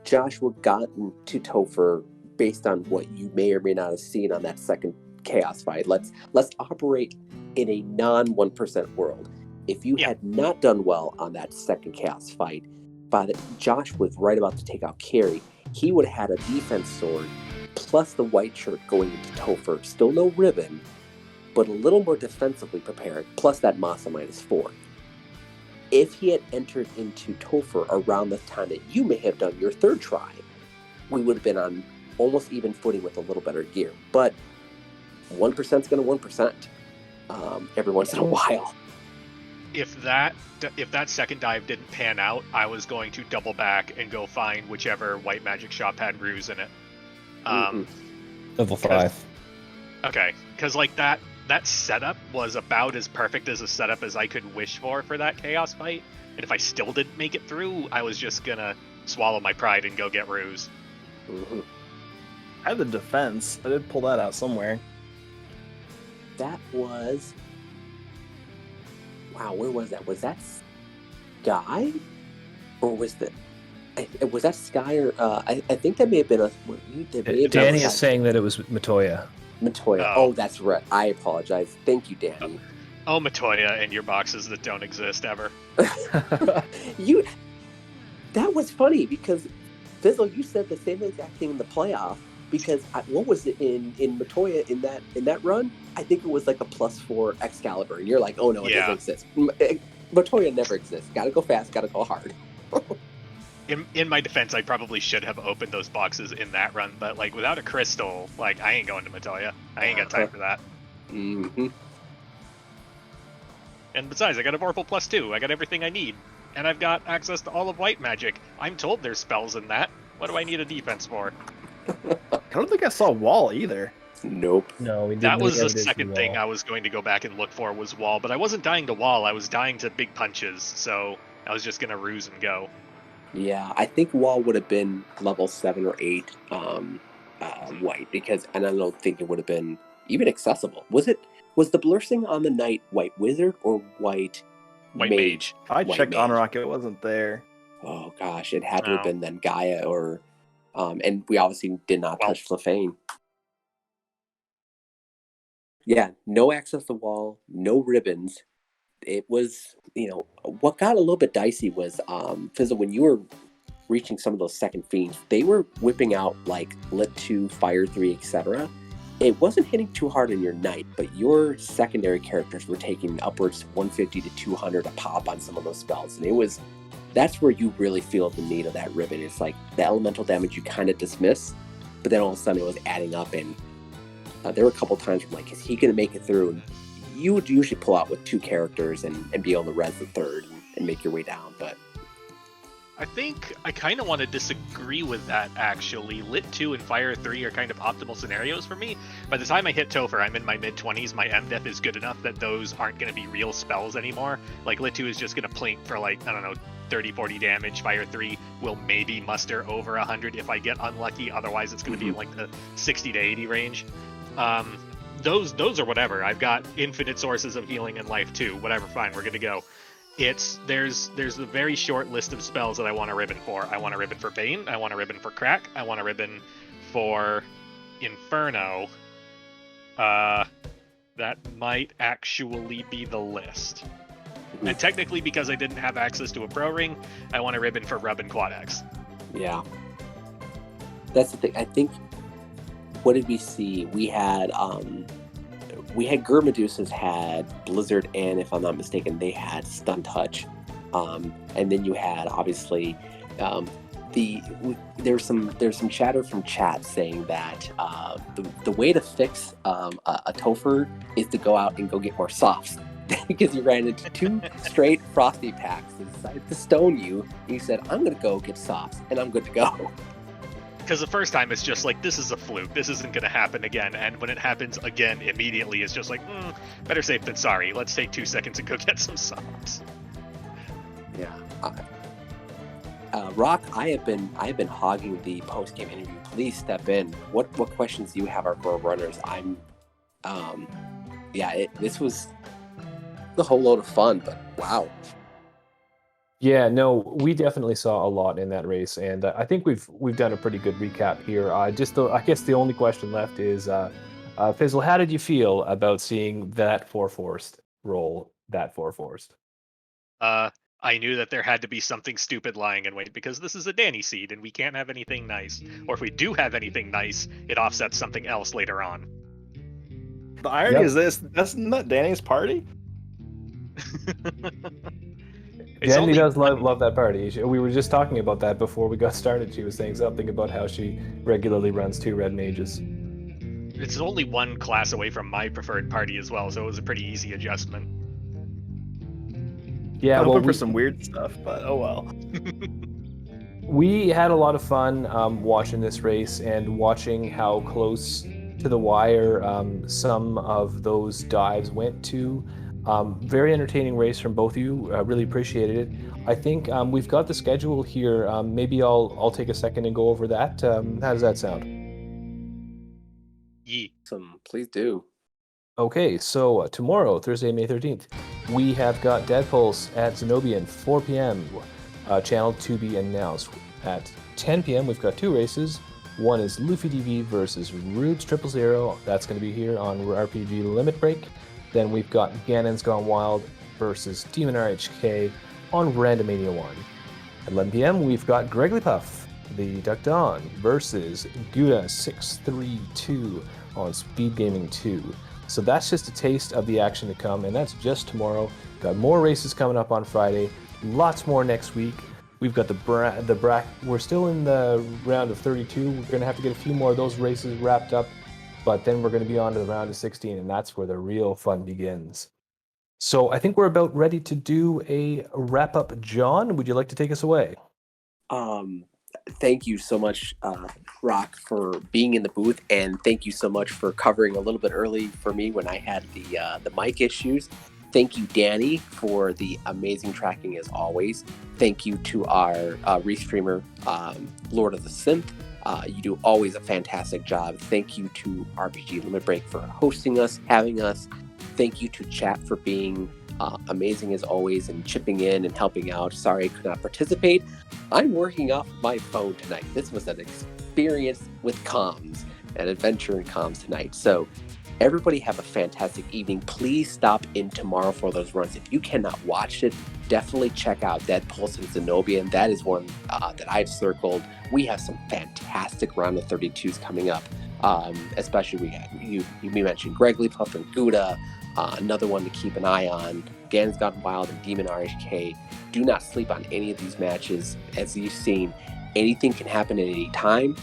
Joshua gotten to Topher based on what you may or may not have seen on that second chaos fight. Let's operate in a non 1% world. If you had not done well on that second chaos fight, Josh was right about to take out Carrie, he would have had a defense sword plus the White Shirt going into Topher. Still no ribbon, but a little more defensively prepared, plus that Masa -4. If he had entered into Topher around the time that you may have done your third try, we would have been on almost even footing with a little better gear. But 1% is going to 1% every once in a while. If that second dive didn't pan out, I was going to double back and go find whichever white magic shop had ruse in it. Level 5. Okay, because like that setup was about as perfect as a setup as I could wish for that chaos fight. And if I still didn't make it through, I was just gonna swallow my pride and go get ruse. I had the defense. I did pull that out somewhere. That was... Wow, where was that? Was that Sky? Or was that... Was that Sky or... I think that may have been a... Danny is saying that it was Matoya. Matoya. Oh, that's right. I apologize. Thank you, Danny. Oh, Matoya and your boxes that don't exist ever. That was funny because Fizzle, you said the same exact thing in the playoff. Because what was it in Matoya in that run? I think it was like a +4 Excalibur, and you're like, oh no, it doesn't exist. Matoya never exists. Gotta go fast. Gotta go hard. In my defense, I probably should have opened those boxes in that run, but like without a crystal, like I ain't going to Matoya. I ain't got time for that. Mm-hmm. And besides, I got a Vorpal +2. I got everything I need, and I've got access to all of white magic. I'm told there's spells in that. What do I need a defense for? I don't think I saw Wall either. Nope. No, we didn't. That was the second thing I was going to go back and look for was Wall, but I wasn't dying to Wall. I was dying to big punches, so I was just gonna ruse and go. Yeah, I think Wall would have been level 7 or 8 white and I don't think it would have been even accessible. Was the Blursing on the night white wizard or white mage? I checked Honorok, it wasn't there. Oh gosh, it had to have been then Gaia or and we obviously did not touch Lefane. Yeah, no access to Wall, no ribbons. It was, what got a little bit dicey was, Fizzle, when you were reaching some of those second fiends, they were whipping out like Lit 2, Fire 3, etc. It wasn't hitting too hard in your knight, but your secondary characters were taking upwards 150 to 200 a pop on some of those spells, and that's where you really feel the need of that ribbon. It's like the elemental damage you kind of dismiss, but then all of a sudden it was adding up, and there were a couple times where I'm like, is he going to make it through? And you would usually pull out with 2 characters and be able to res the third and make your way down, but... I think I kind of want to disagree with that, actually. Lit 2 and Fire 3 are kind of optimal scenarios for me. By the time I hit Topher, I'm in my mid-20s. My MDEF is good enough that those aren't going to be real spells anymore. Like, Lit 2 is just going to plink for, 30, 40 damage. Fire 3 will maybe muster over 100 if I get unlucky. Otherwise, it's going to be in, the 60 to 80 range. Those are whatever. I've got infinite sources of healing and life, too. Whatever, fine, we're good to go. There's a very short list of spells that I want a ribbon for. I want a ribbon for Bane, I want a ribbon for Crack, I want a ribbon for Inferno. That might actually be the list. And technically, because I didn't have access to a Pro Ring, I want a ribbon for Rub and Quad-X. Yeah. That's the thing. I think, what did we see? We had Gurmedusa's had Blizzard, and if I'm not mistaken, they had Stun Touch. And then you had, obviously, there's some chatter from chat saying that the way to fix a Topher is to go out and go get more softs. Because you ran into 2 straight frosty packs and decided to stone you. And you said, I'm going to go get softs, and I'm good to go. Because the first time it's just like, this is a fluke, this isn't going to happen again, and when it happens again immediately, it's just like, better safe than sorry, let's take 2 seconds and go get some softs. Yeah. Rock, I have been hogging the post-game interview. Please step in. What questions do you have for our runners? This was a whole load of fun, but wow. Yeah, no, we definitely saw a lot in that race, and I think we've done a pretty good recap here. I guess the only question left is, Fizzle, how did you feel about seeing that 4-forced roll that 4-forced? I knew that there had to be something stupid lying in wait, because this is a Danny seed, and we can't have anything nice. Or if we do have anything nice, it offsets something else later on. The irony is this: that's not Danny's party. Danny does love that party. We were just talking about that before we got started. She was saying something about how she regularly runs 2 red mages. It's only 1 class away from my preferred party as well, so it was a pretty easy adjustment. Yeah, I'm hoping for some weird stuff, but oh well. We had a lot of fun watching this race and watching how close to the wire some of those dives went to. Very entertaining race from both of you. Really appreciated it. I think we've got the schedule here. Maybe I'll take a second and go over that. How does that sound? Yeah. Please do. Okay, so tomorrow, Thursday, May 13th, we have got Dead Pulse at Zenobian, 4 p.m. Channel to be announced. At 10 p.m., we've got 2 races. One is Luffy DV versus Rubes 000. That's going to be here on RPG Limit Break. Then we've got Ganon's Gone Wild versus Demon RHK on Randomizer 1. At 11 p.m., we've got Gregory Puff, the Duck Dawn, versus Gouda 632 on Speed Gaming 2. So that's just a taste of the action to come, and that's just tomorrow. Got more races coming up on Friday, lots more next week. We've got we're still in the round of 32. We're going to have to get a few more of those races wrapped up, but then we're going to be on to the round of 16, and that's where the real fun begins. So I think we're about ready to do a wrap-up. John, would you like to take us away? Thank you so much, Rock, for being in the booth, and thank you so much for covering a little bit early for me when I had the mic issues. Thank you, Danny, for the amazing tracking as always. Thank you to our restreamer, Lord of the Synth. You do always a fantastic job. Thank you to RPG Limit Break for hosting us, having us. Thank you to chat for being amazing as always and chipping in and helping out. Sorry I could not participate. I'm working off my phone tonight. This was an experience with comms, an adventure in comms tonight. So everybody have a fantastic evening. Please stop in tomorrow for those runs. If you cannot watch it, definitely check out Dead Pulse and Zenobian. That is one that I've circled. We have some fantastic round of 32s coming up. Especially we had you mentioned Gregory Puff and Gouda. Another one to keep an eye on, Ganon's Gone Wild and Demon RHK. Do not sleep on any of these matches. As you've seen, anything can happen at any time.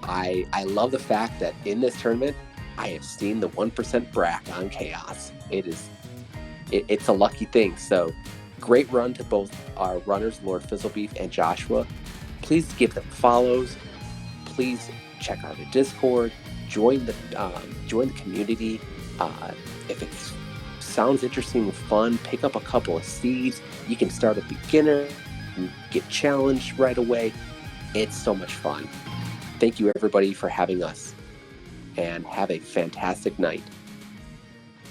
I love the fact that in this tournament, I have seen the 1% Brack on Chaos. It's a lucky thing. So great run to both our runners, LordFizzlebeef and Joshua. Please give them follows. Please check out the Discord. Join the community. If it sounds interesting and fun, pick up a couple of seeds. You can start a beginner and get challenged right away. It's so much fun. Thank you, everybody, for having us, and have a fantastic night.